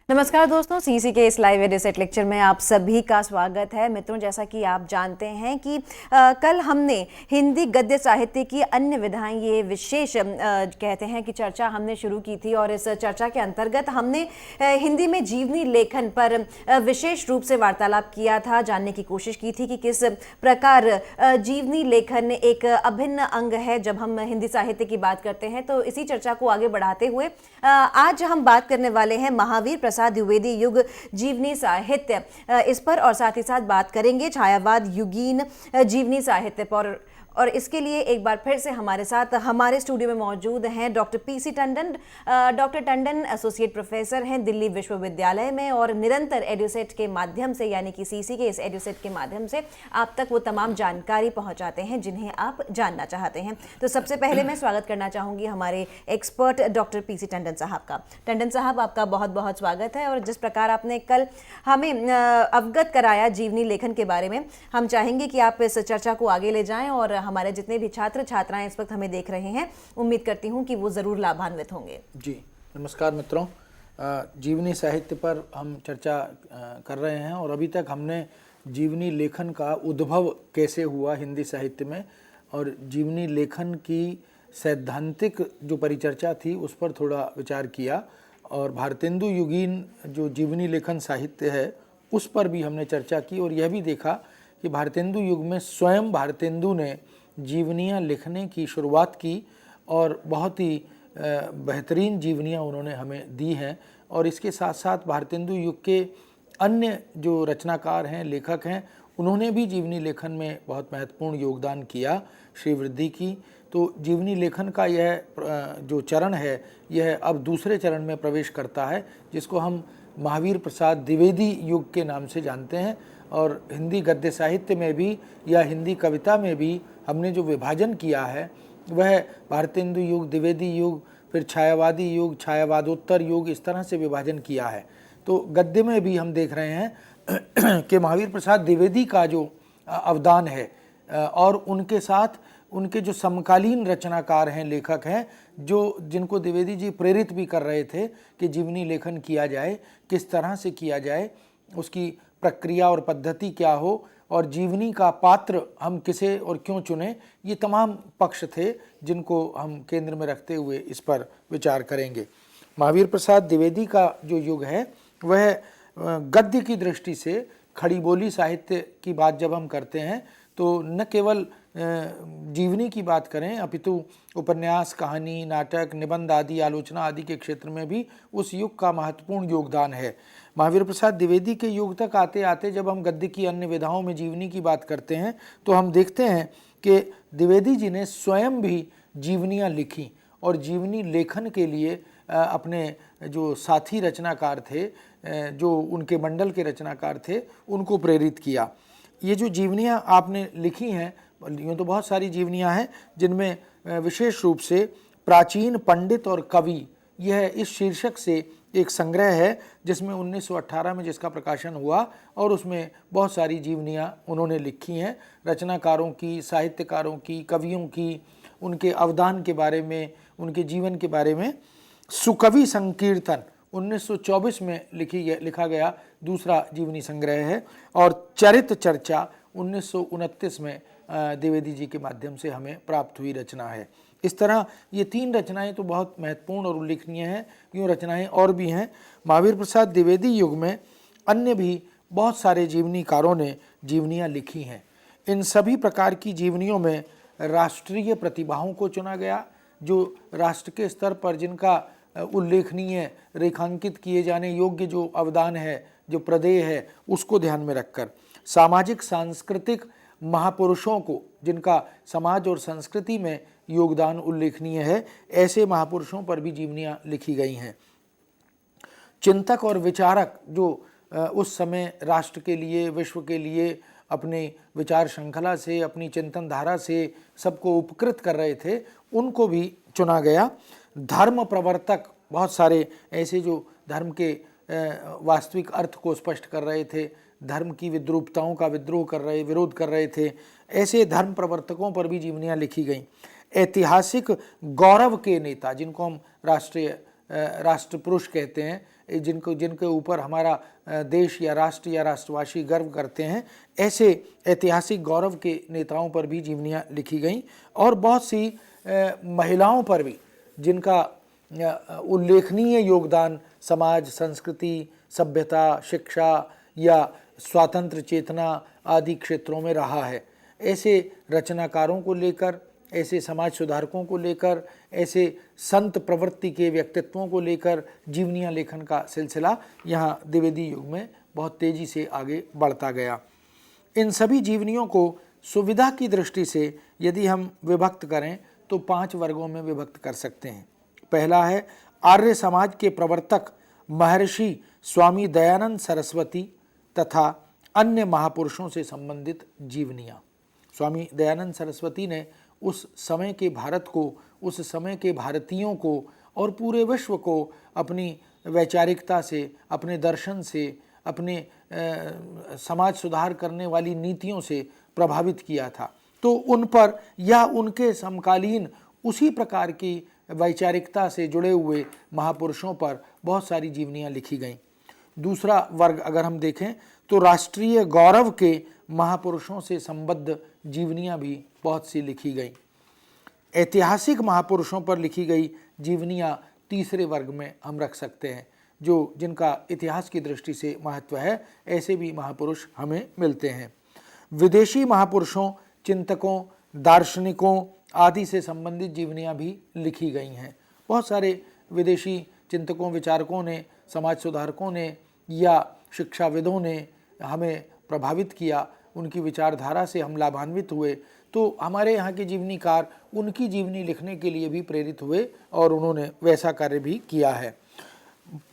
नमस्कार दोस्तों, सीसी के इस लाइव एडिसेट लेक्चर में आप सभी का स्वागत है। मित्रों, जैसा कि आप जानते हैं कि कल हमने हिंदी गद्य साहित्य की अन्य विधाएं, ये विशेष कहते हैं कि चर्चा हमने शुरू की थी और इस चर्चा के अंतर्गत हमने हिंदी में जीवनी लेखन पर विशेष रूप से वार्तालाप किया था, जानने की कोशिश की थी कि किस प्रकार जीवनी लेखन एक अभिन्न अंग है जब हम हिंदी साहित्य की बात करते हैं। तो इसी चर्चा को आगे बढ़ाते हुए आज हम बात करने वाले हैं महावीर प्रसाद द्विवेदी युग जीवनी साहित्य इस पर, और साथ ही साथ बात करेंगे छायावाद युगीन जीवनी साहित्य पर। और इसके लिए एक बार फिर से हमारे साथ हमारे स्टूडियो में मौजूद हैं doctor PC Tandon. Doctor Tandon associate professor हैं दिल्ली विश्वविद्यालय में और निरंतर एडुसेट के माध्यम से, यानी कि सीसी के इस एडुसेट के माध्यम से आप तक वो तमाम जानकारी पहुंचाते हैं जिन्हें आप जानना चाहते हैं। तो सबसे पहले मैं स्वागत करना चाहूँगी हमारे एक्सपर्ट डॉक्टर पीसी टंडन साहब का। टंडन साहब, आपका बहुत बहुत स्वागत है। और जिस प्रकार आपने कल हमें अवगत कराया जीवनी लेखन के बारे में, हम चाहेंगे कि आप इस चर्चा को आगे ले जाएं और हमारे जितने भी छात्र छात्राएं इस वक्त हमें देख रहे हैं, उम्मीद करती हूं कि वो ज़रूर लाभान्वित होंगे। जी नमस्कार मित्रों, जीवनी साहित्य पर हम चर्चा कर रहे हैं और अभी तक हमने जीवनी लेखन का उद्भव कैसे हुआ हिंदी साहित्य में और जीवनी लेखन की सैद्धांतिक जो परिचर्चा थी उस पर थोड़ा विचार किया, और भारतेंदु युगीन जो जीवनी लेखन साहित्य है उस पर भी हमने चर्चा की और यह भी देखा कि भारतेंदु युग में स्वयं भारतेंदु ने जीवनियाँ लिखने की शुरुआत की और बहुत ही बेहतरीन जीवनियाँ उन्होंने हमें दी हैं। और इसके साथ साथ भारतेंदु युग के अन्य जो रचनाकार हैं, लेखक हैं, उन्होंने भी जीवनी लेखन में बहुत महत्वपूर्ण योगदान किया, श्री वृद्धि की। तो जीवनी लेखन का यह जो चरण है यह अब दूसरे चरण में प्रवेश करता है, जिसको हम महावीर प्रसाद द्विवेदी युग के नाम से जानते हैं। और हिंदी गद्य साहित्य में भी या हिंदी कविता में भी हमने जो विभाजन किया है वह भारतेंदु युग, द्विवेदी युग, फिर छायावादी युग, छायावादोत्तर युग, इस तरह से विभाजन किया है। तो गद्य में भी हम देख रहे हैं कि महावीर प्रसाद द्विवेदी का जो अवदान है और उनके साथ उनके जो समकालीन रचनाकार हैं, लेखक हैं, जो जिनको द्विवेदी जी प्रेरित भी कर रहे थे कि जीवनी लेखन किया जाए, किस तरह से किया जाए, उसकी प्रक्रिया और पद्धति क्या हो और जीवनी का पात्र हम किसे और क्यों चुने, ये तमाम पक्ष थे जिनको हम केंद्र में रखते हुए इस पर विचार करेंगे। महावीर प्रसाद द्विवेदी का जो युग है वह गद्य की दृष्टि से खड़ी बोली साहित्य की बात जब हम करते हैं तो न केवल जीवनी की बात करें अपितु उपन्यास, कहानी, नाटक, निबंध आदि, आलोचना आदि के क्षेत्र में भी उस युग का महत्वपूर्ण योगदान है। महावीर प्रसाद द्विवेदी के युग तक आते आते जब हम गद्य की अन्य विधाओं में जीवनी की बात करते हैं तो हम देखते हैं कि द्विवेदी जी ने स्वयं भी जीवनियाँ लिखी और जीवनी लेखन के लिए अपने जो साथी रचनाकार थे, जो उनके मंडल के रचनाकार थे, उनको प्रेरित किया। ये जो जीवनियाँ आपने लिखी हैं, यूँ तो बहुत सारी जीवनियाँ हैं जिनमें विशेष रूप से प्राचीन पंडित और कवि, यह इस शीर्षक से एक संग्रह है जिसमें 1918 में जिसका प्रकाशन हुआ और उसमें बहुत सारी जीवनियाँ उन्होंने लिखी हैं, रचनाकारों की, साहित्यकारों की, कवियों की, उनके अवदान के बारे में, उनके जीवन के बारे में। सुकवि संकीर्तन 1924 में लिखा गया दूसरा जीवनी संग्रह है और चरित चर्चा 1929 में द्विवेदी जी के माध्यम से हमें प्राप्त हुई रचना है। इस तरह ये तीन रचनाएं तो बहुत महत्वपूर्ण और उल्लेखनीय हैं। यूँ रचनाएं और भी हैं। महावीर प्रसाद द्विवेदी युग में अन्य भी बहुत सारे जीवनीकारों ने जीवनियाँ लिखी हैं। इन सभी प्रकार की जीवनियों में राष्ट्रीय प्रतिभाओं को चुना गया, जो राष्ट्र के स्तर पर जिनका उल्लेखनीय, रेखांकित किए जाने योग्य जो अवदान है, जो प्रदेय है, उसको ध्यान में रखकर सामाजिक सांस्कृतिक महापुरुषों को, जिनका समाज और संस्कृति में योगदान उल्लेखनीय है, ऐसे महापुरुषों पर भी जीवनियाँ लिखी गई हैं। चिंतक और विचारक जो उस समय राष्ट्र के लिए, विश्व के लिए अपने विचार श्रृंखला से, अपनी चिंतन धारा से सबको उपकृत कर रहे थे, उनको भी चुना गया। धर्म प्रवर्तक बहुत सारे ऐसे जो धर्म के वास्तविक अर्थ को स्पष्ट कर रहे थे, धर्म की विद्रूपताओं का विरोध कर रहे थे, ऐसे धर्म प्रवर्तकों पर भी जीवनियाँ लिखी गईं। ऐतिहासिक गौरव के नेता, जिनको हम राष्ट्रीय राष्ट्र पुरुष कहते हैं, जिनके ऊपर हमारा देश या राष्ट्र या राष्ट्रवासी गर्व करते हैं, ऐसे ऐतिहासिक गौरव के नेताओं पर भी जीवनियाँ लिखी गईं। और बहुत सी महिलाओं पर भी जिनका उल्लेखनीय योगदान समाज, संस्कृति, सभ्यता, शिक्षा या स्वातंत्र्य चेतना आदि क्षेत्रों में रहा है, ऐसे रचनाकारों को लेकर, ऐसे समाज सुधारकों को लेकर, ऐसे संत प्रवृत्ति के व्यक्तित्वों को लेकर जीवनियाँ लेखन का सिलसिला यहाँ द्विवेदी युग में बहुत तेज़ी से आगे बढ़ता गया। इन सभी जीवनियों को सुविधा की दृष्टि से यदि हम विभक्त करें तो 5 वर्गों में विभक्त कर सकते हैं। पहला है आर्य समाज के प्रवर्तक महर्षि स्वामी दयानंद सरस्वती तथा अन्य महापुरुषों से संबंधित जीवनियाँ। स्वामी दयानंद सरस्वती ने उस समय के भारत को, उस समय के भारतीयों को और पूरे विश्व को अपनी वैचारिकता से, अपने दर्शन से, अपने समाज सुधार करने वाली नीतियों से प्रभावित किया था। तो उन पर या उनके समकालीन उसी प्रकार की वैचारिकता से जुड़े हुए महापुरुषों पर बहुत सारी जीवनियाँ लिखी गईं। दूसरा वर्ग अगर हम देखें तो राष्ट्रीय गौरव के महापुरुषों से संबद्ध जीवनियाँ भी बहुत सी लिखी गईं। ऐतिहासिक महापुरुषों पर लिखी गई जीवनियाँ तीसरे वर्ग में हम रख सकते हैं, जिनका इतिहास की दृष्टि से महत्व है। ऐसे भी महापुरुष हमें मिलते हैं। विदेशी महापुरुषों, चिंतकों, दार्शनिकों आदि से संबंधित जीवनियाँ भी लिखी गई हैं। बहुत सारे विदेशी चिंतकों, विचारकों ने, समाज सुधारकों ने या शिक्षाविदों ने हमें प्रभावित किया, उनकी विचारधारा से हम लाभान्वित हुए, तो हमारे यहाँ के जीवनीकार उनकी जीवनी लिखने के लिए भी प्रेरित हुए और उन्होंने वैसा कार्य भी किया है।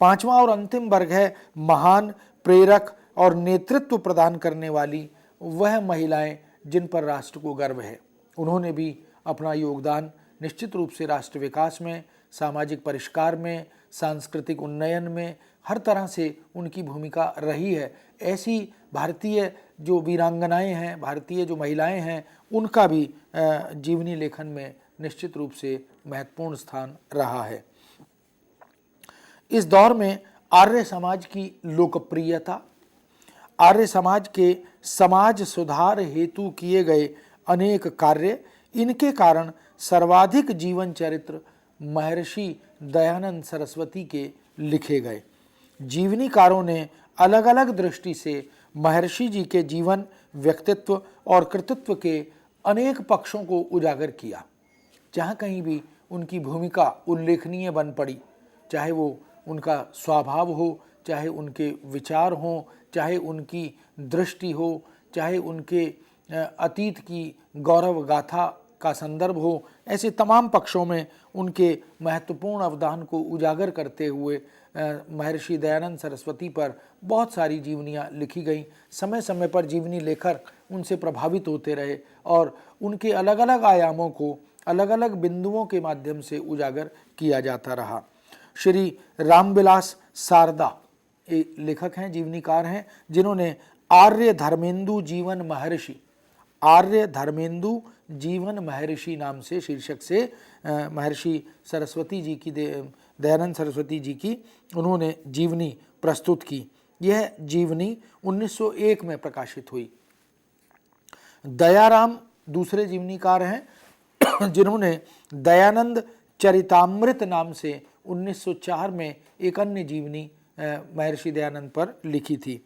5वां और अंतिम वर्ग है महान, प्रेरक और नेतृत्व प्रदान करने वाली वह महिलाएं जिन पर राष्ट्र को गर्व है। उन्होंने भी अपना योगदान निश्चित रूप से राष्ट्र विकास में, सामाजिक परिष्कार में, सांस्कृतिक उन्नयन में, हर तरह से उनकी भूमिका रही है। ऐसी भारतीय जो वीरांगनाएं हैं, भारतीय जो महिलाएं हैं, उनका भी जीवनी लेखन में निश्चित रूप से महत्वपूर्ण स्थान रहा है। इस दौर में आर्य समाज की लोकप्रियता, आर्य समाज के समाज सुधार हेतु किए गए अनेक कार्य, इनके कारण सर्वाधिक जीवन चरित्र महर्षि दयानंद सरस्वती के लिखे गए। जीवनीकारों ने अलग अलग दृष्टि से महर्षि जी के जीवन, व्यक्तित्व और कृतित्व के अनेक पक्षों को उजागर किया। जहाँ कहीं भी उनकी भूमिका उल्लेखनीय बन पड़ी, चाहे वो उनका स्वभाव हो, चाहे उनके विचार हों, चाहे उनकी दृष्टि हो, चाहे उनके अतीत की गौरव गाथा का संदर्भ हो, ऐसे तमाम पक्षों में उनके महत्वपूर्ण अवदान को उजागर करते हुए महर्षि दयानंद सरस्वती पर बहुत सारी जीवनियाँ लिखी गईं। समय समय पर जीवनी लेखक उनसे प्रभावित होते रहे और उनके अलग अलग आयामों को अलग अलग बिंदुओं के माध्यम से उजागर किया जाता रहा। श्री रामविलास शारदा एक लेखक हैं, जीवनीकार हैं, जिन्होंने आर्य धर्मेंदु जीवन महर्षि, आर्य धर्मेंदु जीवन महर्षि नाम से शीर्षक से महर्षि सरस्वती जी की, दयानंद सरस्वती जी की उन्होंने जीवनी प्रस्तुत की। यह जीवनी 1901 में प्रकाशित हुई। दयाराम दूसरे जीवनीकार हैं जिन्होंने दयानंद चरितामृत नाम से 1904 में एक अन्य जीवनी महर्षि दयानंद पर लिखी थी।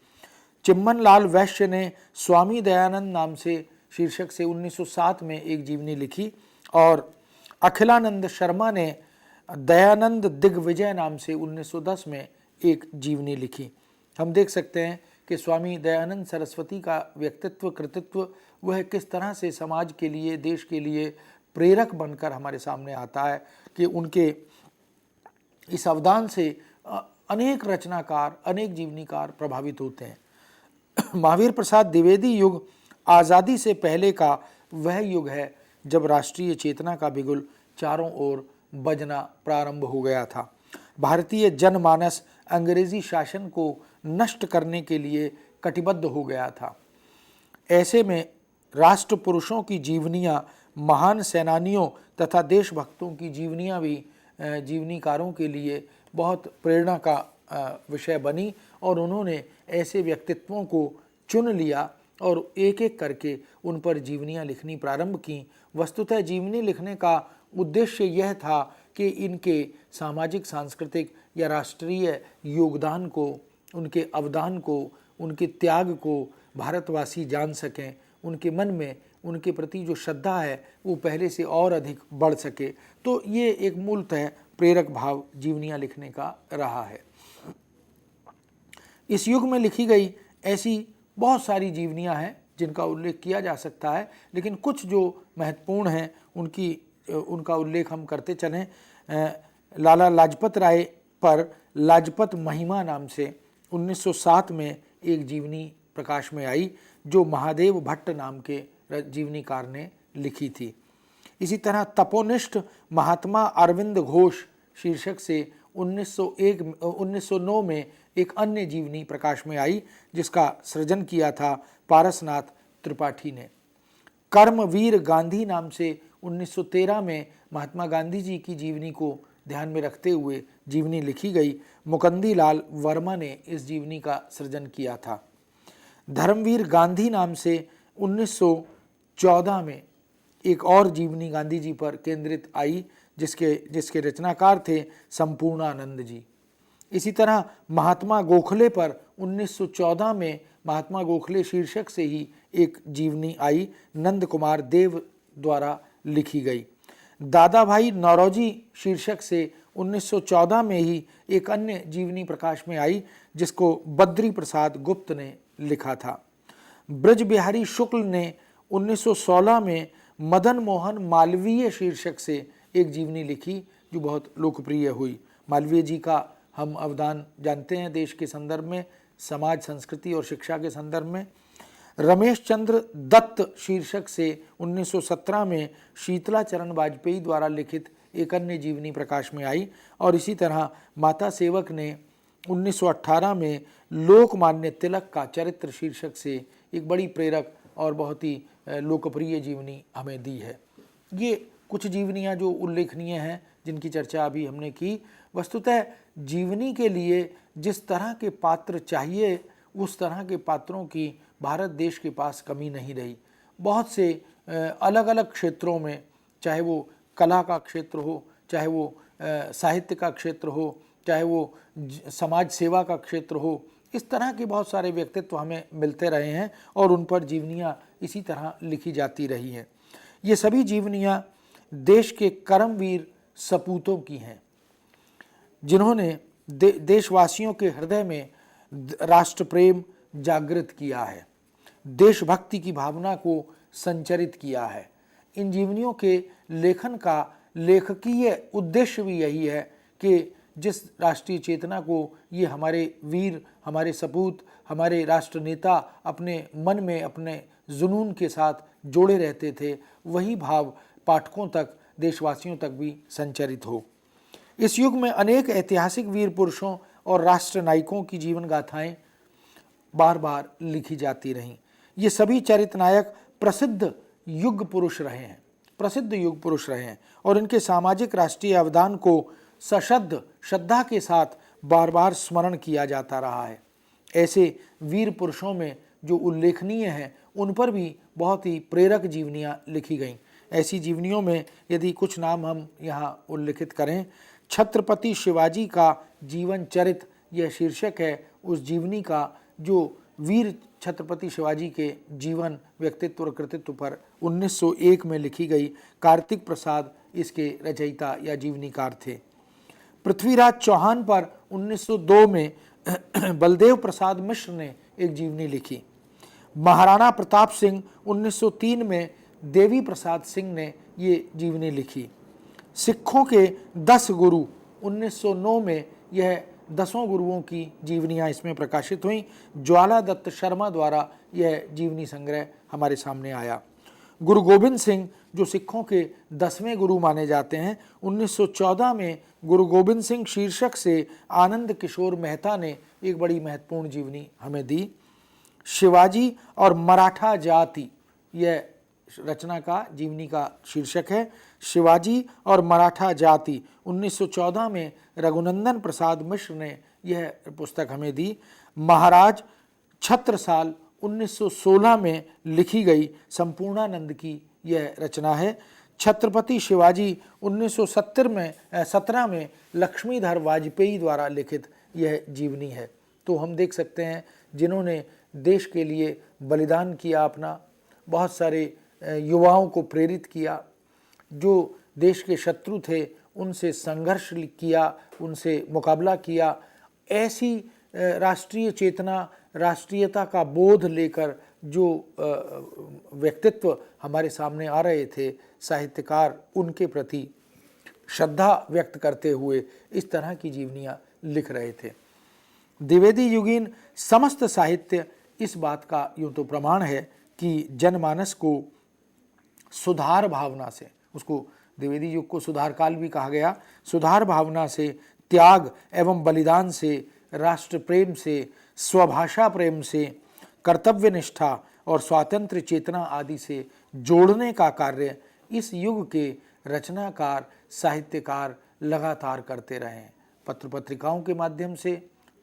चिम्मन लाल वैश्य ने स्वामी दयानंद नाम से शीर्षक से 1907 में एक जीवनी लिखी और अखिलानंद शर्मा ने दयानंद दिग्विजय नाम से 1910 में एक जीवनी लिखी। हम देख सकते हैं कि स्वामी दयानंद सरस्वती का व्यक्तित्व, कृतित्व, वह किस तरह से समाज के लिए, देश के लिए प्रेरक बनकर हमारे सामने आता है कि उनके इस अवदान से अनेक रचनाकार, अनेक जीवनीकार प्रभावित होते हैं। महावीर प्रसाद द्विवेदी युग आज़ादी से पहले का वह युग है जब राष्ट्रीय चेतना का बिगुल चारों ओर बजना प्रारंभ हो गया था। भारतीय जनमानस अंग्रेजी शासन को नष्ट करने के लिए कटिबद्ध हो गया था। ऐसे में राष्ट्र पुरुषों की जीवनियाँ, महान सेनानियों तथा देशभक्तों की जीवनियाँ भी जीवनीकारों के लिए बहुत प्रेरणा का विषय बनी और उन्होंने ऐसे व्यक्तित्वों को चुन लिया और एक एक करके उन पर जीवनियाँ लिखनी प्रारंभ की। वस्तुतः जीवनी लिखने का उद्देश्य यह था कि इनके सामाजिक, सांस्कृतिक या राष्ट्रीय योगदान को, उनके अवदान को, उनके त्याग को भारतवासी जान सकें, उनके मन में उनके प्रति जो श्रद्धा है वो पहले से और अधिक बढ़ सके। तो ये एक मूलतः प्रेरक भाव जीवनियाँ लिखने का रहा है। इस युग में लिखी गई ऐसी बहुत सारी जीवनियाँ हैं जिनका उल्लेख किया जा सकता है, लेकिन कुछ जो महत्वपूर्ण हैं उनका उल्लेख हम करते चलें। लाला लाजपत राय पर लाजपत महिमा नाम से 1907 में एक जीवनी प्रकाश में आई जो महादेव भट्ट नाम के जीवनीकार ने लिखी थी। इसी तरह तपोनिष्ठ महात्मा अरविंद घोष शीर्षक से 1909 में एक अन्य जीवनी प्रकाश में आई जिसका सृजन किया था पारसनाथ त्रिपाठी ने। कर्मवीर गांधी नाम से 1913 में महात्मा गांधी जी की जीवनी को ध्यान में रखते हुए जीवनी लिखी गई। मुकंदी लाल वर्मा ने इस जीवनी का सृजन किया था। धर्मवीर गांधी नाम से 1914 में एक और जीवनी गांधी जी पर केंद्रित आई जिसके रचनाकार थे संपूर्णानंद जी। इसी तरह महात्मा गोखले पर 1914 में महात्मा गोखले शीर्षक से ही एक जीवनी आई, नंद कुमार देव द्वारा लिखी गई। दादा भाई नौरोजी शीर्षक से 1914 में ही एक अन्य जीवनी प्रकाश में आई जिसको बद्री प्रसाद गुप्त ने लिखा था। ब्रज बिहारी शुक्ल ने 1916 में मदन मोहन मालवीय शीर्षक से एक जीवनी लिखी जो बहुत लोकप्रिय हुई। मालवीय जी का हम अवदान जानते हैं देश के संदर्भ में, समाज, संस्कृति और शिक्षा के संदर्भ में। रमेश चंद्र दत्त शीर्षक से 1917 में शीतलाचरण वाजपेयी द्वारा लिखित एक अन्य जीवनी प्रकाश में आई। और इसी तरह माता सेवक ने 1918 में लोकमान्य तिलक का चरित्र शीर्षक से एक बड़ी प्रेरक और बहुत ही लोकप्रिय जीवनी हमें दी है। ये कुछ जीवनियाँ जो उल्लेखनीय हैं जिनकी चर्चा अभी हमने की। वस्तुतः जीवनी के लिए जिस तरह के पात्र चाहिए उस तरह के पात्रों की भारत देश के पास कमी नहीं रही। बहुत से अलग अलग क्षेत्रों में, चाहे वो कला का क्षेत्र हो, चाहे वो साहित्य का क्षेत्र हो, चाहे वो समाज सेवा का क्षेत्र हो, इस तरह के बहुत सारे व्यक्तित्व हमें मिलते रहे हैं और उन पर जीवनियाँ इसी तरह लिखी जाती रही हैं। ये सभी जीवनियाँ देश के कर्मवीर सपूतों की हैं जिन्होंने देशवासियों के हृदय में राष्ट्र प्रेम जागृत किया है, देशभक्ति की भावना को संचरित किया है। इन जीवनियों के लेखन का लेखकीय उद्देश्य भी यही है कि जिस राष्ट्रीय चेतना को ये हमारे वीर, हमारे सपूत, हमारे राष्ट्र नेता अपने मन में, अपने जुनून के साथ जोड़े रहते थे, वही भाव पाठकों तक, देशवासियों तक भी संचरित हो। इस युग में अनेक ऐतिहासिक वीर पुरुषों और राष्ट्र नायकों की जीवन गाथाएं बार बार लिखी जाती रहीं। ये सभी चरित्र नायक प्रसिद्ध युग पुरुष रहे हैं और इनके सामाजिक राष्ट्रीय अवदान को सशद्ध श्रद्धा के साथ बार बार स्मरण किया जाता रहा है। ऐसे वीर पुरुषों में जो उल्लेखनीय हैं उन पर भी बहुत ही प्रेरक जीवनियाँ लिखी गईं। ऐसी जीवनियों में यदि कुछ नाम हम यहाँ उल्लेखित करें, छत्रपति शिवाजी का जीवन चरित यह शीर्षक है उस जीवनी का जो वीर छत्रपति शिवाजी के जीवन, व्यक्तित्व और कृतित्व पर 1901 में लिखी गई। कार्तिक प्रसाद इसके रचयिता या जीवनीकार थे। पृथ्वीराज चौहान पर 1902 में बलदेव प्रसाद मिश्र ने एक जीवनी लिखी। महाराणा प्रताप सिंह 1903 में देवी प्रसाद सिंह ने ये जीवनी लिखी। सिखों के 10 गुरु 1909 में यह 10 गुरुओं की जीवनियाँ इसमें प्रकाशित हुई। ज्वाला दत्त शर्मा द्वारा यह जीवनी संग्रह हमारे सामने आया। गुरु गोबिंद सिंह जो सिखों के 10वें गुरु माने जाते हैं, 1914 में गुरु गोबिंद सिंह शीर्षक से आनंद किशोर मेहता ने एक बड़ी महत्वपूर्ण जीवनी हमें दी। शिवाजी और मराठा जाति यह रचना का जीवनी का शीर्षक है। शिवाजी और मराठा जाति 1914 में रघुनंदन प्रसाद मिश्र ने यह पुस्तक हमें दी। महाराज छत्रसाल 1916 में लिखी गई संपूर्णानंद की यह रचना है। छत्रपति शिवाजी 1917 में लक्ष्मीधर वाजपेयी द्वारा लिखित यह जीवनी है। तो हम देख सकते हैं जिन्होंने देश के लिए बलिदान किया अपना, बहुत सारे युवाओं को प्रेरित किया, जो देश के शत्रु थे उनसे संघर्ष किया, उनसे मुकाबला किया, ऐसी राष्ट्रीय चेतना, राष्ट्रीयता का बोध लेकर जो व्यक्तित्व हमारे सामने आ रहे थे, साहित्यकार उनके प्रति श्रद्धा व्यक्त करते हुए इस तरह की जीवनियाँ लिख रहे थे। द्विवेदी युगीन समस्त साहित्य इस बात का यूँ तो प्रमाण है कि जनमानस को सुधार भावना से, उसको द्विवेदी युग को सुधार काल भी कहा गया, सुधार भावना से, त्याग एवं बलिदान से, राष्ट्र प्रेम से, स्वभाषा प्रेम से, कर्तव्य निष्ठा और स्वातंत्र्य चेतना आदि से जोड़ने का कार्य इस युग के रचनाकार साहित्यकार लगातार करते रहे। पत्र पत्रिकाओं के माध्यम से,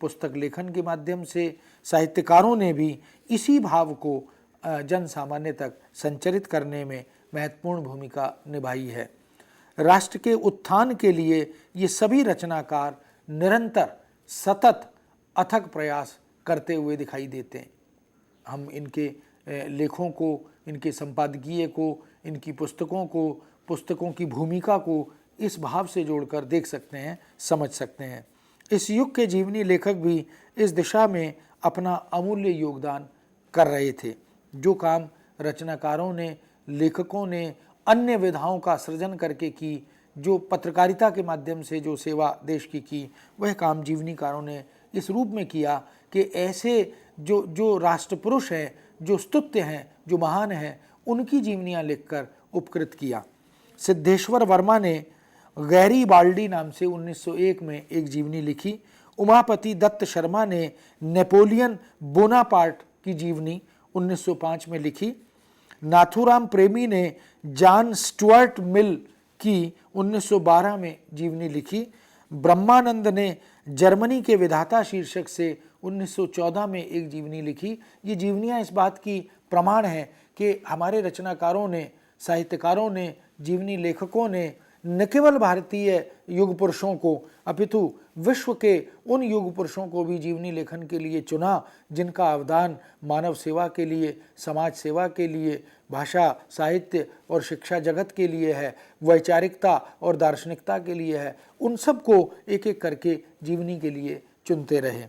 पुस्तक लेखन के माध्यम से साहित्यकारों ने भी इसी भाव को जन सामान्य तक संचरित करने में महत्वपूर्ण भूमिका निभाई है। राष्ट्र के उत्थान के लिए ये सभी रचनाकार निरंतर सतत अथक प्रयास करते हुए दिखाई देते हैं। हम इनके लेखों को, इनके संपादकीय को, इनकी पुस्तकों को, पुस्तकों की भूमिका को इस भाव से जोड़कर देख सकते हैं, समझ सकते हैं। इस युग के जीवनी लेखक भी इस दिशा में अपना अमूल्य योगदान कर रहे थे। जो काम रचनाकारों ने, लेखकों ने अन्य विधाओं का सृजन करके की, जो पत्रकारिता के माध्यम से जो सेवा देश की, वह काम जीवनीकारों ने इस रूप में किया कि ऐसे जो राष्ट्रपुरुष हैं, जो स्तुत्य हैं, जो महान हैं, उनकी जीवनियाँ लिखकर उपकृत किया। सिद्धेश्वर वर्मा ने गैरीबाल्डी नाम से 1901 में एक जीवनी लिखी। उमापति दत्त शर्मा ने नेपोलियन बोनापार्ट की जीवनी 1905 में लिखी। नाथूराम प्रेमी ने जॉन स्टुअर्ट मिल की 1912 में जीवनी लिखी। ब्रह्मानंद ने जर्मनी के विधाता शीर्षक से 1914 में एक जीवनी लिखी। ये जीवनियाँ इस बात की प्रमाण है कि हमारे रचनाकारों ने, साहित्यकारों ने, जीवनी लेखकों ने न केवल भारतीय युग पुरुषों को अपितु विश्व के उन युग पुरुषों को भी जीवनी लेखन के लिए चुना जिनका अवदान मानव सेवा के लिए, समाज सेवा के लिए, भाषा, साहित्य और शिक्षा जगत के लिए है, वैचारिकता और दार्शनिकता के लिए है। उन सबको एक एक करके जीवनी के लिए चुनते रहे।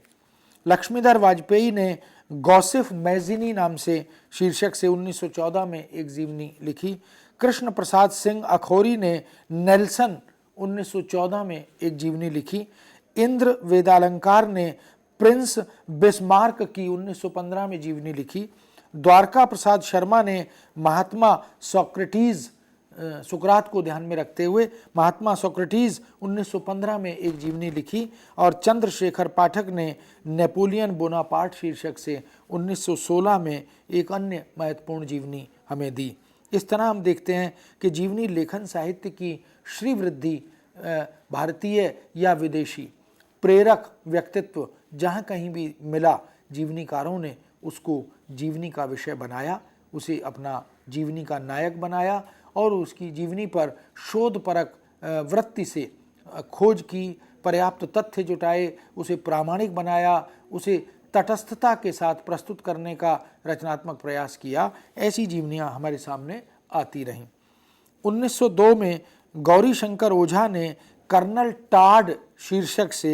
लक्ष्मीधर वाजपेयी ने गॉसिफ मैजिनी नाम से शीर्षक से 1914 में एक जीवनी लिखी। कृष्ण प्रसाद सिंह अखौरी ने नेल्सन 1914 में एक जीवनी लिखी। इंद्र वेदालंकार ने प्रिंस बिस्मार्क की 1915 में जीवनी लिखी। द्वारका प्रसाद शर्मा ने महात्मा सोक्रेटिस, सुकरात को ध्यान में रखते हुए महात्मा सोक्रेटिस 1915 में एक जीवनी लिखी। और चंद्रशेखर पाठक ने नेपोलियन बोनापार्ट शीर्षक से 1916 में एक अन्य महत्वपूर्ण जीवनी हमें दी। इस तरह हम देखते हैं कि जीवनी लेखन साहित्य की श्रीवृद्धि भारतीय या विदेशी प्रेरक व्यक्तित्व जहाँ कहीं भी मिला, जीवनीकारों ने उसको जीवनी का विषय बनाया, उसे अपना जीवनी का नायक बनाया और उसकी जीवनी पर शोधपरक वृत्ति से खोज की, पर्याप्त तथ्य जुटाए, उसे प्रामाणिक बनाया, उसे तटस्थता के साथ प्रस्तुत करने का रचनात्मक प्रयास किया। ऐसी जीवनियाँ हमारे सामने आती रहीं। 1902 में गौरी शंकर ओझा ने कर्नल टाड शीर्षक से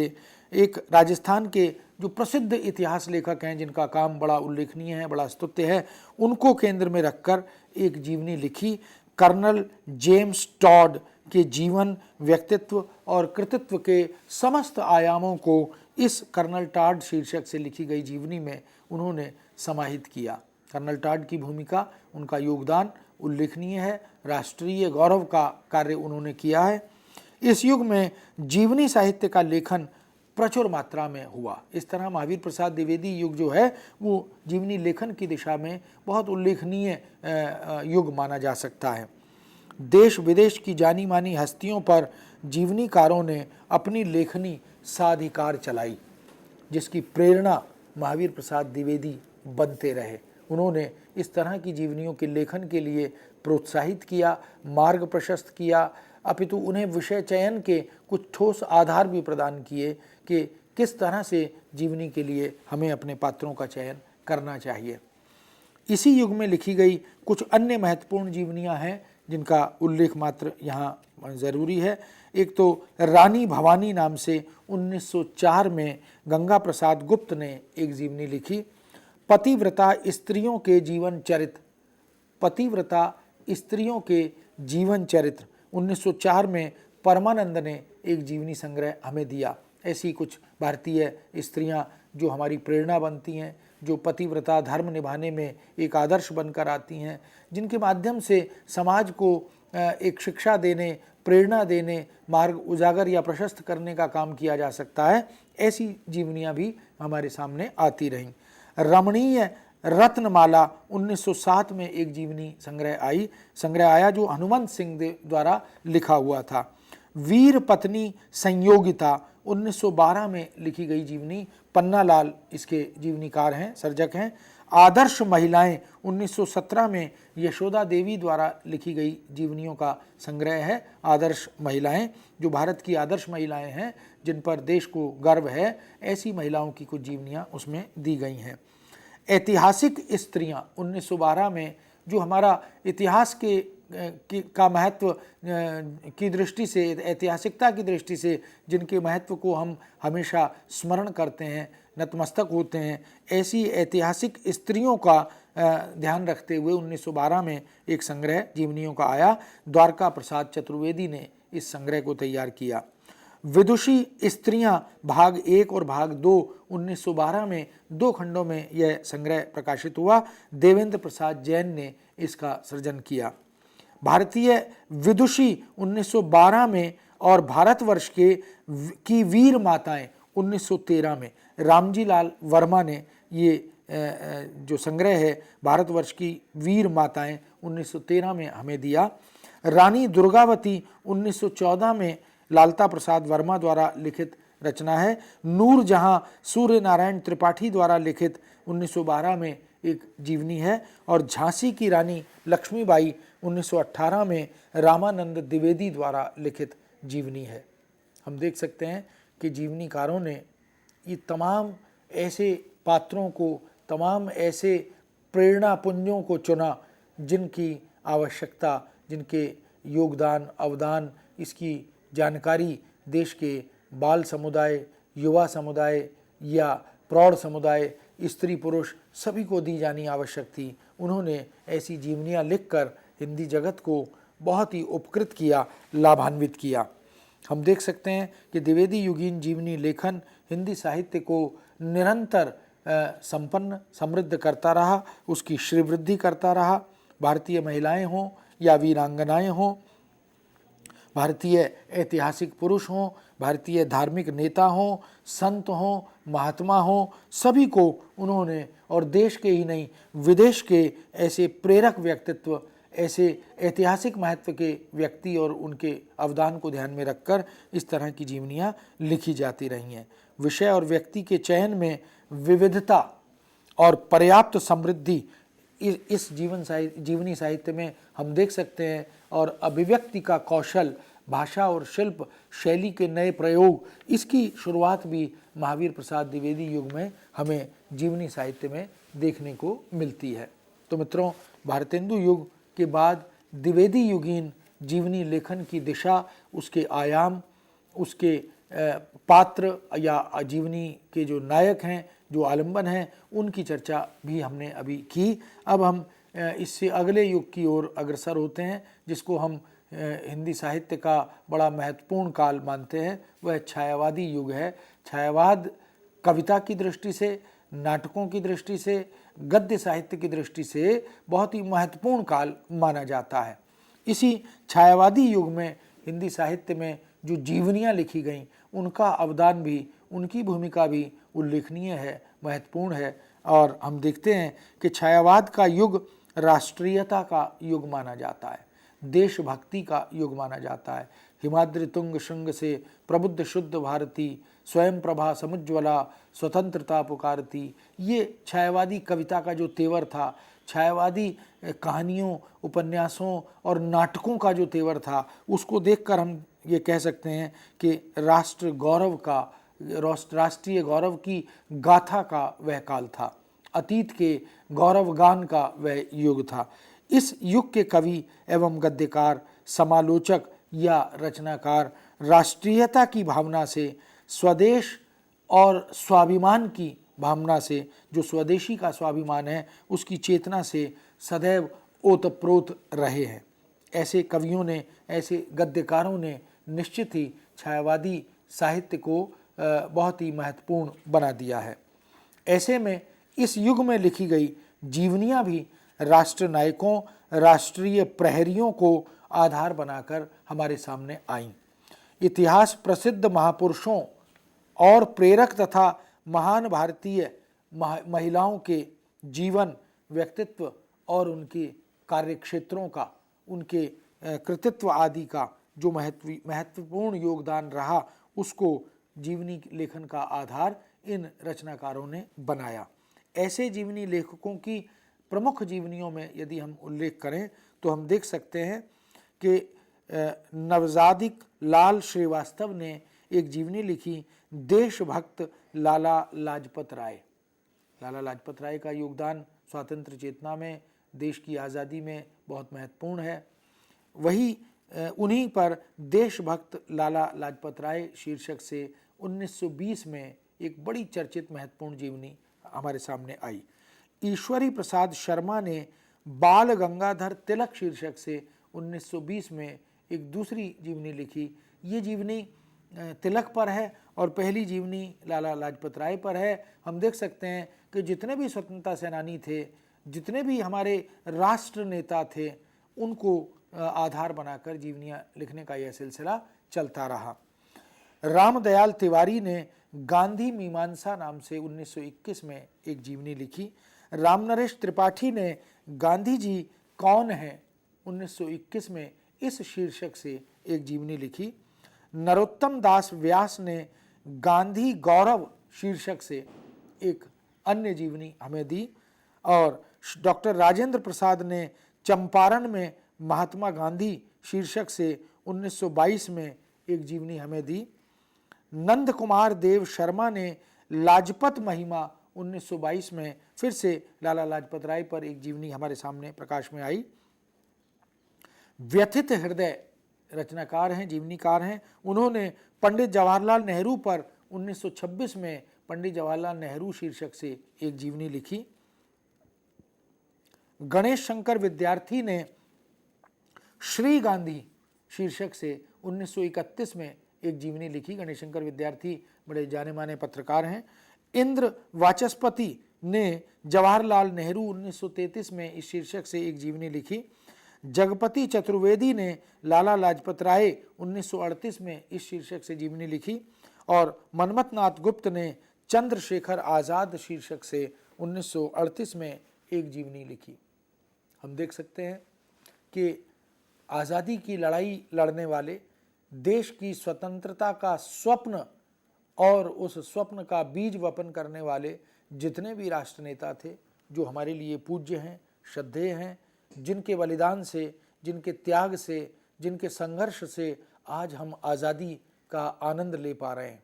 एक राजस्थान के जो प्रसिद्ध इतिहास लेखक हैं, जिनका काम बड़ा उल्लेखनीय है, बड़ा स्तुत्य है, उनको केंद्र में रखकर एक जीवनी लिखी। कर्नल जेम्स टॉड के जीवन, व्यक्तित्व और कृतित्व के समस्त आयामों को इस कर्नल टाड शीर्षक से लिखी गई जीवनी में उन्होंने समाहित किया। कर्नल टाड की भूमिका, उनका योगदान उल्लेखनीय है, राष्ट्रीय गौरव का कार्य उन्होंने किया है। इस युग में जीवनी साहित्य का लेखन प्रचुर मात्रा में हुआ। इस तरह महावीर प्रसाद द्विवेदी युग जो है वो जीवनी लेखन की दिशा में बहुत उल्लेखनीय युग माना जा सकता है। देश विदेश की जानी मानी हस्तियों पर जीवनीकारों ने अपनी लेखनी साधिकार चलाई, जिसकी प्रेरणा महावीर प्रसाद द्विवेदी बनते रहे। उन्होंने इस तरह की जीवनियों के लेखन के लिए प्रोत्साहित किया, मार्ग प्रशस्त किया, अपितु उन्हें विषय चयन के कुछ ठोस आधार भी प्रदान किए कि किस तरह से जीवनी के लिए हमें अपने पात्रों का चयन करना चाहिए। इसी युग में लिखी गई कुछ अन्य महत्वपूर्ण जीवनियां हैं जिनका उल्लेख मात्र यहाँ ज़रूरी है। एक तो रानी भवानी नाम से 1904 में गंगा प्रसाद गुप्त ने एक जीवनी लिखी। पतिव्रता स्त्रियों के जीवन चरित्र, पतिव्रता स्त्रियों के जीवन चरित्र 1904 में परमानंद ने एक जीवनी संग्रह हमें दिया। ऐसी कुछ भारतीय स्त्रियां जो हमारी प्रेरणा बनती हैं, जो पतिव्रता धर्म निभाने में एक आदर्श बनकर आती हैं, जिनके माध्यम से समाज को एक शिक्षा देने, प्रेरणा देने, मार्ग उजागर या प्रशस्त करने का काम किया जा सकता है, ऐसी जीवनियां भी हमारे सामने आती रहीं। रमणीय रत्नमाला 1907 में एक जीवनी संग्रह आया जो हनुमंत सिंह द्वारा लिखा हुआ था। वीर पत्नी संयोगिता 1912 में लिखी गई जीवनी, पन्नालाल इसके जीवनीकार हैं, सर्जक हैं। आदर्श महिलाएं 1917 में यशोदा देवी द्वारा लिखी गई जीवनियों का संग्रह है। आदर्श महिलाएं, जो भारत की आदर्श महिलाएं हैं जिन पर देश को गर्व है, ऐसी महिलाओं की कुछ जीवनियां उसमें दी गई हैं। ऐतिहासिक स्त्रियां 1912 में, जो हमारा इतिहास का महत्व की दृष्टि से, ऐतिहासिकता की दृष्टि से जिनके महत्व को हम हमेशा स्मरण करते हैं, नतमस्तक होते हैं, ऐसी ऐतिहासिक स्त्रियों का ध्यान रखते हुए 1912 में एक संग्रह जीवनियों का आया। द्वारका प्रसाद चतुर्वेदी ने इस संग्रह को तैयार किया। विदुषी स्त्रियां भाग 1 और भाग 2 1912 में 2 खंडों में यह संग्रह प्रकाशित हुआ। देवेंद्र प्रसाद जैन ने इसका सृजन किया। भारतीय विदुषी 1912 में और भारतवर्ष की वीर माताएं 1913 में, रामजी लाल वर्मा ने ये जो संग्रह है भारतवर्ष की वीर माताएं 1913 में हमें दिया। रानी दुर्गावती 1914 में लालता प्रसाद वर्मा द्वारा लिखित रचना है। नूर जहां सूर्य नारायण त्रिपाठी द्वारा लिखित 1912 में एक जीवनी है। और झांसी की रानी लक्ष्मीबाई 1918 में रामानंद द्विवेदी द्वारा लिखित जीवनी है। हम देख सकते हैं कि जीवनीकारों ने ये तमाम ऐसे पात्रों को, तमाम ऐसे प्रेरणा पुंजों को चुना जिनकी आवश्यकता, जिनके योगदान, अवदान, इसकी जानकारी देश के बाल समुदाय, युवा समुदाय या प्रौढ़ समुदाय, स्त्री पुरुष सभी को दी जानी आवश्यक थी। उन्होंने ऐसी जीवनियाँ लिखकर हिंदी जगत को बहुत ही उपकृत किया, लाभान्वित किया। हम देख सकते हैं कि द्विवेदी युगीन जीवनी लेखन हिंदी साहित्य को निरंतर संपन्न, समृद्ध करता रहा, उसकी श्रीवृद्धि करता रहा। भारतीय महिलाएं हों या वीरांगनाएं हों, भारतीय ऐतिहासिक पुरुष हों, भारतीय धार्मिक नेता हों, संत हों, महात्मा हों, सभी को उन्होंने, और देश के ही नहीं विदेश के ऐसे प्रेरक व्यक्तित्व, ऐसे ऐतिहासिक महत्व के व्यक्ति और उनके अवदान को ध्यान में रखकर इस तरह की जीवनियाँ लिखी जाती रही हैं। विषय और व्यक्ति के चयन में विविधता और पर्याप्त समृद्धि इस जीवनी साहित्य में हम देख सकते हैं। और अभिव्यक्ति का कौशल, भाषा और शिल्प शैली के नए प्रयोग, इसकी शुरुआत भी महावीर प्रसाद द्विवेदी युग में हमें जीवनी साहित्य में देखने को मिलती है। तो मित्रों, भारतेंदु युग के बाद द्विवेदी युगीन जीवनी लेखन की दिशा, उसके आयाम, उसके पात्र या जीवनी के जो नायक हैं, जो आलंबन हैं, उनकी चर्चा भी हमने अभी की। अब हम इससे अगले युग की ओर अग्रसर होते हैं, जिसको हम हिंदी साहित्य का बड़ा महत्वपूर्ण काल मानते हैं। वह छायावादी युग है। छायावाद कविता की दृष्टि से, नाटकों की दृष्टि से, गद्य साहित्य की दृष्टि से बहुत ही महत्वपूर्ण काल माना जाता है। इसी छायावादी युग में हिंदी साहित्य में जो जीवनियाँ लिखी गईं, उनका अवदान भी, उनकी भूमिका भी उल्लेखनीय है, महत्वपूर्ण है। और हम देखते हैं कि छायावाद का युग राष्ट्रीयता का युग माना जाता है। देशभक्ति का युग माना जाता है। हिमाद्रि तुंग श्रृंग से प्रबुद्ध शुद्ध भारती, स्वयं प्रभा समुज्ज्वला स्वतंत्रता पुकारती, ये छायावादी कविता का जो तेवर था, छायावादी कहानियों, उपन्यासों और नाटकों का जो तेवर था, उसको देखकर हम ये कह सकते हैं कि राष्ट्रीय गौरव की गाथा का वह काल था, अतीत के गौरवगान का वह युग था। इस युग के कवि एवं गद्यकार, समालोचक या रचनाकार राष्ट्रीयता की भावना से, स्वदेश और स्वाभिमान की भावना से, जो स्वदेशी का स्वाभिमान है उसकी चेतना से सदैव ओतप्रोत रहे हैं। ऐसे कवियों ने, ऐसे गद्यकारों ने निश्चित ही छायावादी साहित्य को बहुत ही महत्वपूर्ण बना दिया है। ऐसे में इस युग में लिखी गई जीवनियाँ भी राष्ट्र नायकों, राष्ट्रीय प्रहरियों को आधार बनाकर हमारे सामने आईं। इतिहास प्रसिद्ध महापुरुषों और प्रेरक तथा महान भारतीय महिलाओं के जीवन, व्यक्तित्व और उनके कार्यक्षेत्रों का, उनके कृतित्व आदि का जो महत्वपूर्ण योगदान रहा, उसको जीवनी लेखन का आधार इन रचनाकारों ने बनाया। ऐसे जीवनी लेखकों की प्रमुख जीवनियों में यदि हम उल्लेख करें तो हम देख सकते हैं कि नवजादिक लाल श्रीवास्तव ने एक जीवनी लिखी, देशभक्त लाला लाजपत राय। लाला लाजपत राय का योगदान स्वातंत्र चेतना में, देश की आज़ादी में बहुत महत्वपूर्ण है। वही उन्हीं पर देशभक्त लाला लाजपत राय शीर्षक से 1920 में एक बड़ी चर्चित महत्वपूर्ण जीवनी हमारे सामने आई। ईश्वरी प्रसाद शर्मा ने बाल गंगाधर तिलक शीर्षक से 1920 में एक दूसरी जीवनी लिखी। ये जीवनी तिलक पर है और पहली जीवनी लाला लाजपत राय पर है। हम देख सकते हैं कि जितने भी स्वतंत्रता सेनानी थे, जितने भी हमारे राष्ट्र नेता थे, उनको आधार बनाकर जीवनियाँ लिखने का यह सिलसिला चलता रहा। रामदयाल तिवारी ने गांधी मीमांसा नाम से 1921 में एक जीवनी लिखी। रामनरेश त्रिपाठी ने गांधी जी कौन हैं 1921 में इस शीर्षक से एक जीवनी लिखी। नरोत्तम दास व्यास ने गांधी गौरव शीर्षक से एक अन्य जीवनी हमें दी और डॉक्टर राजेंद्र प्रसाद ने चंपारण में महात्मा गांधी शीर्षक से 1922 में एक जीवनी हमें दी। नंद कुमार देव शर्मा ने लाजपत महिमा 1922 में फिर से लाला लाजपत राय पर एक जीवनी हमारे सामने प्रकाश में आई। व्यथित हृदय रचनाकार हैं, जीवनीकार हैं। उन्होंने पंडित जवाहरलाल नेहरू पर 1926 में पंडित जवाहरलाल नेहरू शीर्षक से एक जीवनी लिखी। गणेश शंकर विद्यार्थी ने श्री गांधी शीर्षक से 1931 में एक जीवनी लिखी। गणेश शंकर विद्यार्थी बड़े जाने माने पत्रकार हैं। इंद्र वाचस्पति ने जवाहरलाल नेहरू 1933 में इस शीर्षक से एक जीवनी लिखी। जगपति चतुर्वेदी ने लाला लाजपत राय 1938 में इस शीर्षक से जीवनी लिखी और मनमथ नाथ गुप्त ने चंद्रशेखर आज़ाद शीर्षक से 1938 में एक जीवनी लिखी। हम देख सकते हैं कि आज़ादी की लड़ाई लड़ने वाले, देश की स्वतंत्रता का स्वप्न और उस स्वप्न का बीज वपन करने वाले जितने भी राष्ट्र नेता थे, जो हमारे लिए पूज्य हैं, श्रद्धेय हैं, जिनके बलिदान से, जिनके त्याग से, जिनके संघर्ष से आज हम आज़ादी का आनंद ले पा रहे हैं,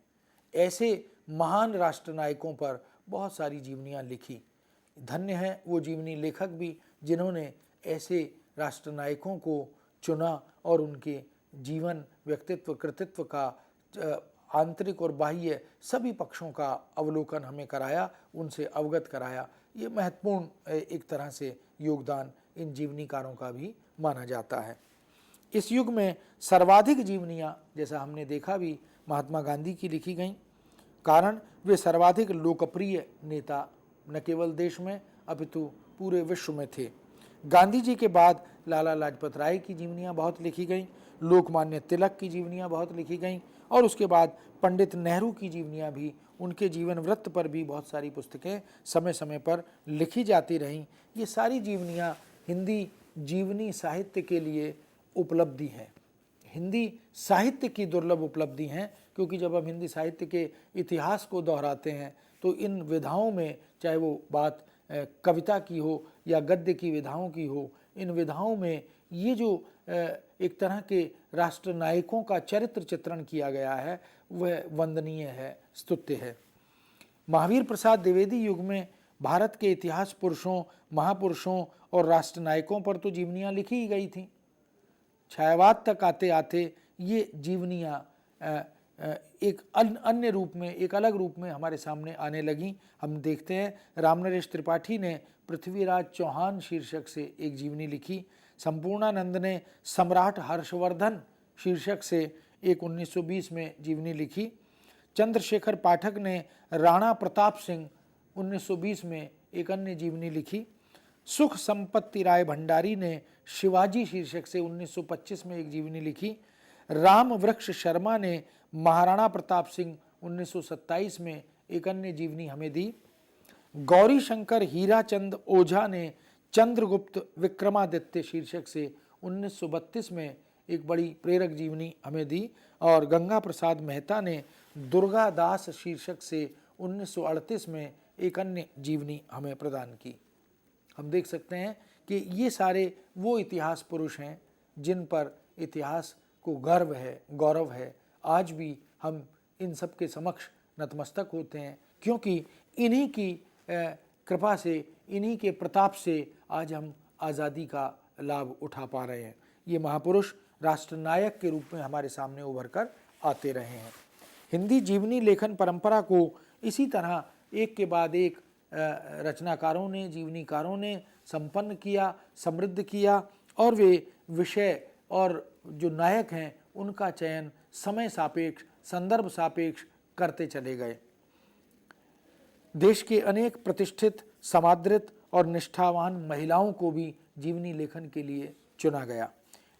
ऐसे महान राष्ट्र नायकों पर बहुत सारी जीवनियाँ लिखी। धन्य हैं वो जीवनी लेखक भी जिन्होंने ऐसे राष्ट्र नायकों को चुना और उनके जीवन, व्यक्तित्व, कृतित्व का आंतरिक और बाह्य सभी पक्षों का अवलोकन हमें कराया, उनसे अवगत कराया। ये महत्वपूर्ण एक तरह से योगदान इन जीवनीकारों का भी माना जाता है। इस युग में सर्वाधिक जीवनियाँ, जैसा हमने देखा भी, महात्मा गांधी की लिखी गईं। कारण वे सर्वाधिक लोकप्रिय नेता न केवल देश में अपितु पूरे विश्व में थे। गांधी जी के बाद लाला लाजपत राय की जीवनियाँ बहुत लिखी गईं, लोकमान्य तिलक की जीवनियाँ बहुत लिखी गईं और उसके बाद पंडित नेहरू की जीवनियाँ भी, उनके जीवन वृत्त पर भी बहुत सारी पुस्तकें समय समय पर लिखी जाती रहीं। ये सारी जीवनियाँ हिंदी जीवनी साहित्य के लिए उपलब्धि हैं, हिंदी साहित्य की दुर्लभ उपलब्धि हैं, क्योंकि जब हम हिंदी साहित्य के इतिहास को दोहराते हैं तो इन विधाओं में, चाहे वो बात कविता की हो या गद्य की विधाओं की हो, इन विधाओं में ये जो एक तरह के राष्ट्र नायकों का चरित्र चित्रण किया गया है वह वंदनीय है, स्तुत्य है। महावीर प्रसाद द्विवेदी युग में भारत के इतिहास पुरुषों, महापुरुषों और राष्ट्र नायकों पर तो जीवनियाँ लिखी ही गई थीं। छायावाद तक आते आते ये जीवनियाँ एक अन्य रूप में, एक अलग रूप में हमारे सामने आने लगी। हम देखते हैं रामनरेश त्रिपाठी ने पृथ्वीराज चौहान शीर्षक से एक जीवनी लिखी, संपूर्णानंद ने सम्राट हर्षवर्धन शीर्षक से एक 1920 में जीवनी लिखी, चंद्रशेखर पाठक ने राणा प्रताप सिंह 1920 में एक अन्य जीवनी लिखी, सुख संपत्ति राय भंडारी ने शिवाजी शीर्षक से 1925 में एक जीवनी लिखी, राम वृक्ष शर्मा ने महाराणा प्रताप सिंह 1927 में एक अन्य जीवनी हमें दी, गौरी शंकर हीराचंद ओझा ने चंद्रगुप्त विक्रमादित्य शीर्षक से 1932 में एक बड़ी प्रेरक जीवनी हमें दी, और गंगा प्रसाद मेहता ने दुर्गा दास शीर्षक से 1938 में एक अन्य जीवनी हमें प्रदान की। हम देख सकते हैं कि ये सारे वो इतिहास पुरुष हैं जिन पर इतिहास को गर्व है, गौरव है। आज भी हम इन सब के समक्ष नतमस्तक होते हैं, क्योंकि इन्हीं की कृपा से, इन्हीं के प्रताप से आज हम आज़ादी का लाभ उठा पा रहे हैं। ये महापुरुष राष्ट्रनायक के रूप में हमारे सामने उभर कर आते रहे हैं। हिंदी जीवनी लेखन परंपरा को इसी तरह एक के बाद एक रचनाकारों ने, जीवनीकारों ने संपन्न किया, समृद्ध किया, और वे विषय और जो नायक हैं उनका चयन समय सापेक्ष, संदर्भ सापेक्ष करते चले गए। देश के अनेक प्रतिष्ठित, समादृत और निष्ठावान महिलाओं को भी जीवनी लेखन के लिए चुना गया।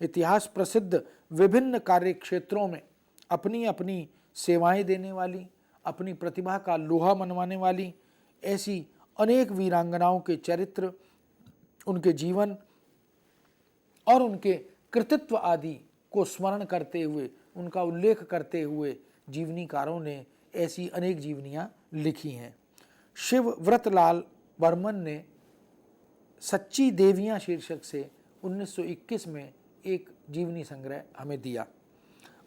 इतिहास प्रसिद्ध विभिन्न कार्य क्षेत्रों में अपनी अपनी सेवाएं देने वाली, अपनी प्रतिभा का लोहा मनवाने वाली ऐसी अनेक वीरांगनाओं के चरित्र, उनके जीवन और उनके कृतित्व आदि को स्मरण करते हुए, उनका उल्लेख करते हुए जीवनीकारों ने ऐसी अनेक जीवनियाँ लिखी हैं। शिव व्रतलाल बर्मन ने सच्ची देवियाँ शीर्षक से 1921 में एक जीवनी संग्रह हमें दिया।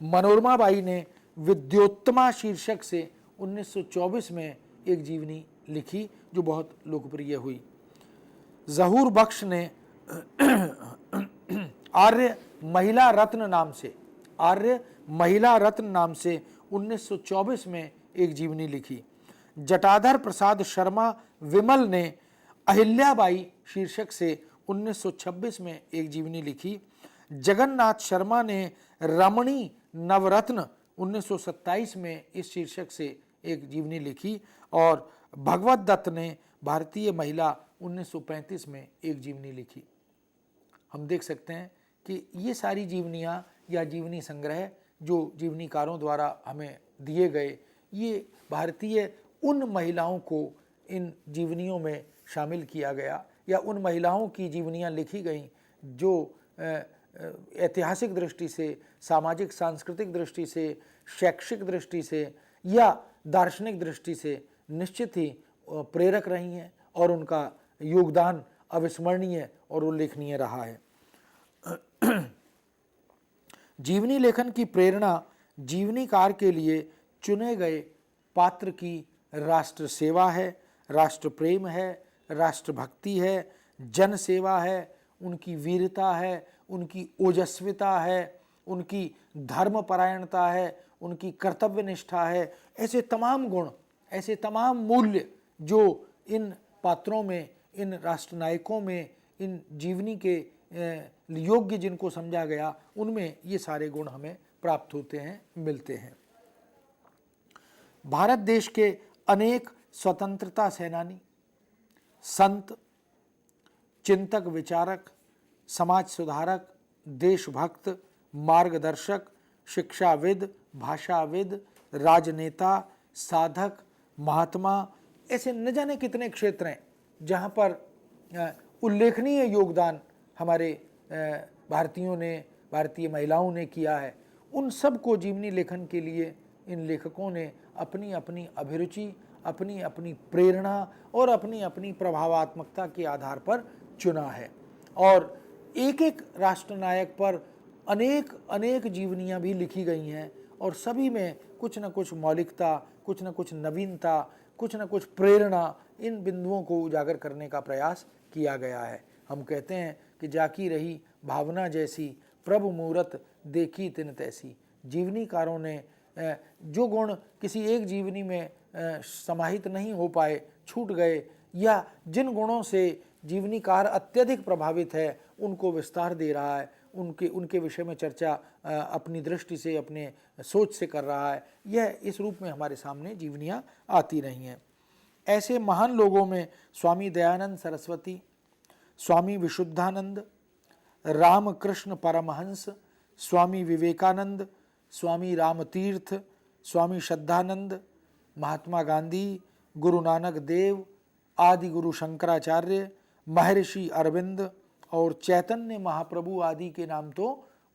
मनोरमा बाई ने विद्योत्तमा शीर्षक से 1924 में एक जीवनी लिखी जो बहुत लोकप्रिय हुई। ज़हूर बख्श ने आर्य महिला रत्न नाम से 1924 में एक जीवनी लिखी। जटाधर प्रसाद शर्मा विमल ने अहिल्याबाई शीर्षक से 1926 में एक जीवनी लिखी। जगन्नाथ शर्मा ने रमणी नवरत्न 1927 में इस शीर्षक से एक जीवनी लिखी, और भगवत दत्त ने भारतीय महिला 1935 में एक जीवनी लिखी। हम देख सकते हैं कि ये सारी जीवनियाँ या जीवनी संग्रह जो जीवनीकारों द्वारा हमें दिए गए, ये भारतीय उन महिलाओं को इन जीवनियों में शामिल किया गया, या उन महिलाओं की जीवनियाँ लिखी गईं जो ऐतिहासिक दृष्टि से, सामाजिक सांस्कृतिक दृष्टि से, शैक्षिक दृष्टि से या दार्शनिक दृष्टि से निश्चित ही प्रेरक रही हैं, और उनका योगदान अविस्मरणीय और उल्लेखनीय रहा है। जीवनी लेखन की प्रेरणा जीवनीकार के लिए चुने गए पात्र की राष्ट्र सेवा है, राष्ट्र प्रेम है, राष्ट्रभक्ति है, जन सेवा है, उनकी वीरता है, उनकी ओजस्विता है, उनकी धर्मपरायणता है, उनकी कर्तव्यनिष्ठा है। ऐसे तमाम गुण, ऐसे तमाम मूल्य जो इन पात्रों में, इन राष्ट्रनायकों में, इन जीवनी के योग्य जिनको समझा गया, उनमें ये सारे गुण हमें प्राप्त होते हैं, मिलते हैं। भारत देश के अनेक स्वतंत्रता सेनानी, संत, चिंतक, विचारक, समाज सुधारक, देशभक्त, मार्गदर्शक, शिक्षाविद, भाषाविद, राजनेता, साधक, महात्मा, ऐसे न जाने कितने क्षेत्र हैं जहाँ पर उल्लेखनीय योगदान हमारे भारतीयों ने, भारतीय महिलाओं ने किया है, उन सब को जीवनी लेखन के लिए इन लेखकों ने अपनी अपनी अभिरुचि, अपनी अपनी प्रेरणा और अपनी अपनी प्रभावात्मकता के आधार पर चुना है। और एक एक राष्ट्रनायक पर अनेक अनेक जीवनियाँ भी लिखी गई हैं और सभी में कुछ न कुछ मौलिकता, कुछ न कुछ नवीनता, कुछ न कुछ प्रेरणा, इन बिंदुओं को उजागर करने का प्रयास किया गया है। हम कहते हैं कि जाकी रही भावना जैसी, प्रभु मूरत देखी तिन तैसी। जीवनीकारों ने जो गुण किसी एक जीवनी में समाहित नहीं हो पाए, छूट गए, या जिन गुणों से जीवनीकार अत्यधिक प्रभावित है, उनको विस्तार दे रहा है, उनके विषय में चर्चा अपनी दृष्टि से, अपने सोच से कर रहा है। यह इस रूप में हमारे सामने जीवनियाँ आती रही हैं। ऐसे महान लोगों में स्वामी दयानंद सरस्वती, स्वामी विशुद्धानंद, रामकृष्ण परमहंस, स्वामी विवेकानंद, स्वामी रामतीर्थ, स्वामी श्रद्धानंद, महात्मा गांधी, गुरु नानक देव, आदि गुरु शंकराचार्य, महर्षि अरविंद और चैतन्य महाप्रभु आदि के नाम तो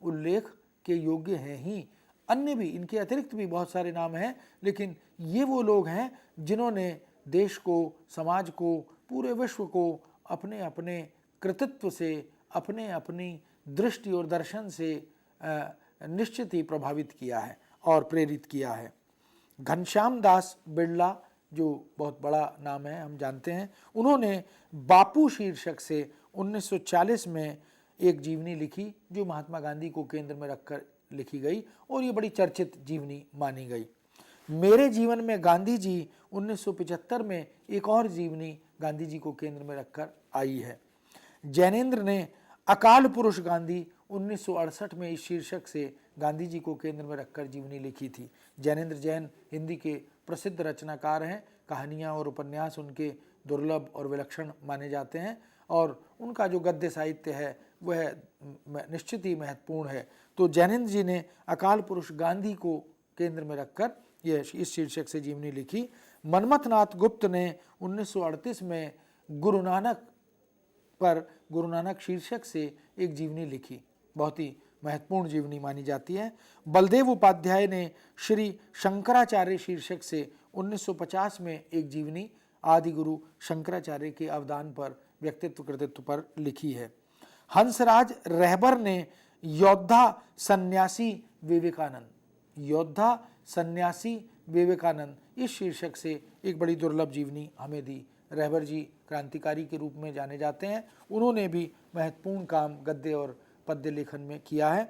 उल्लेख के योग्य हैं ही। अन्य भी, इनके अतिरिक्त भी बहुत सारे नाम हैं, लेकिन ये वो लोग हैं जिन्होंने देश को, समाज को, पूरे विश्व को अपने अपने कृतित्व से, अपने अपनी दृष्टि और दर्शन से निश्चित ही प्रभावित किया है और प्रेरित किया है। घनश्याम दास बिड़ला, जो बहुत बड़ा नाम है, हम जानते हैं, उन्होंने बापू शीर्षक से 1940 में एक जीवनी लिखी जो महात्मा गांधी को केंद्र में रखकर लिखी गई और ये बड़ी चर्चित जीवनी मानी गई। मेरे जीवन में गांधी जी 1975 में एक और जीवनी गांधी जी को केंद्र में रखकर आई है। जैनेन्द्र ने अकाल पुरुष गांधी 1968 में इस शीर्षक से गांधी जी को केंद्र में रखकर जीवनी लिखी थी। जैनेन्द्र जैन हिंदी के प्रसिद्ध रचनाकार हैं। कहानियाँ और उपन्यास उनके दुर्लभ और विलक्षण माने जाते हैं और उनका जो गद्य साहित्य है वह निश्चित ही महत्वपूर्ण है। तो जैनेन्द्र जी ने अकाल पुरुष गांधी को केंद्र में रखकर यह इस शीर्षक से जीवनी लिखी। मनमथनाथ गुप्त ने 1938 में गुरु नानक पर गुरु नानक शीर्षक से एक जीवनी लिखी, बहुत ही महत्वपूर्ण जीवनी मानी जाती है। बलदेव उपाध्याय ने श्री शंकराचार्य शीर्षक से 1950 में एक जीवनी आदि गुरु शंकराचार्य के अवदान पर, व्यक्तित्व कृतित्व पर लिखी है। हंसराज रहबर ने योद्धा सन्यासी विवेकानंद, योद्धा सन्यासी विवेकानंद इस शीर्षक से एक बड़ी दुर्लभ जीवनी हमें दी। रहबर जी क्रांतिकारी के रूप में जाने जाते हैं, उन्होंने भी महत्वपूर्ण काम गद्य और पद्य लेखन में किया है।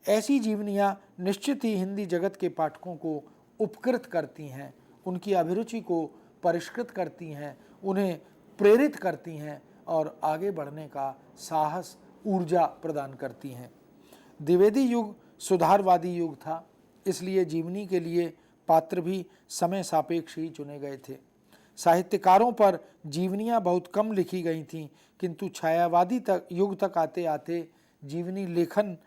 ऐसी जीवनियाँ निश्चित ही हिंदी जगत के पाठकों को उपकृत करती हैं, उनकी अभिरुचि को परिष्कृत करती हैं, उन्हें प्रेरित करती हैं और आगे बढ़ने का साहस, ऊर्जा प्रदान करती हैं। द्विवेदी युग सुधारवादी युग था, इसलिए जीवनी के लिए पात्र भी समय सापेक्ष ही चुने गए थे। साहित्यकारों पर जीवनियाँ बहुत कम लिखी गई थीं, किंतु छायावादी युग तक आते आते जीवनी लेखन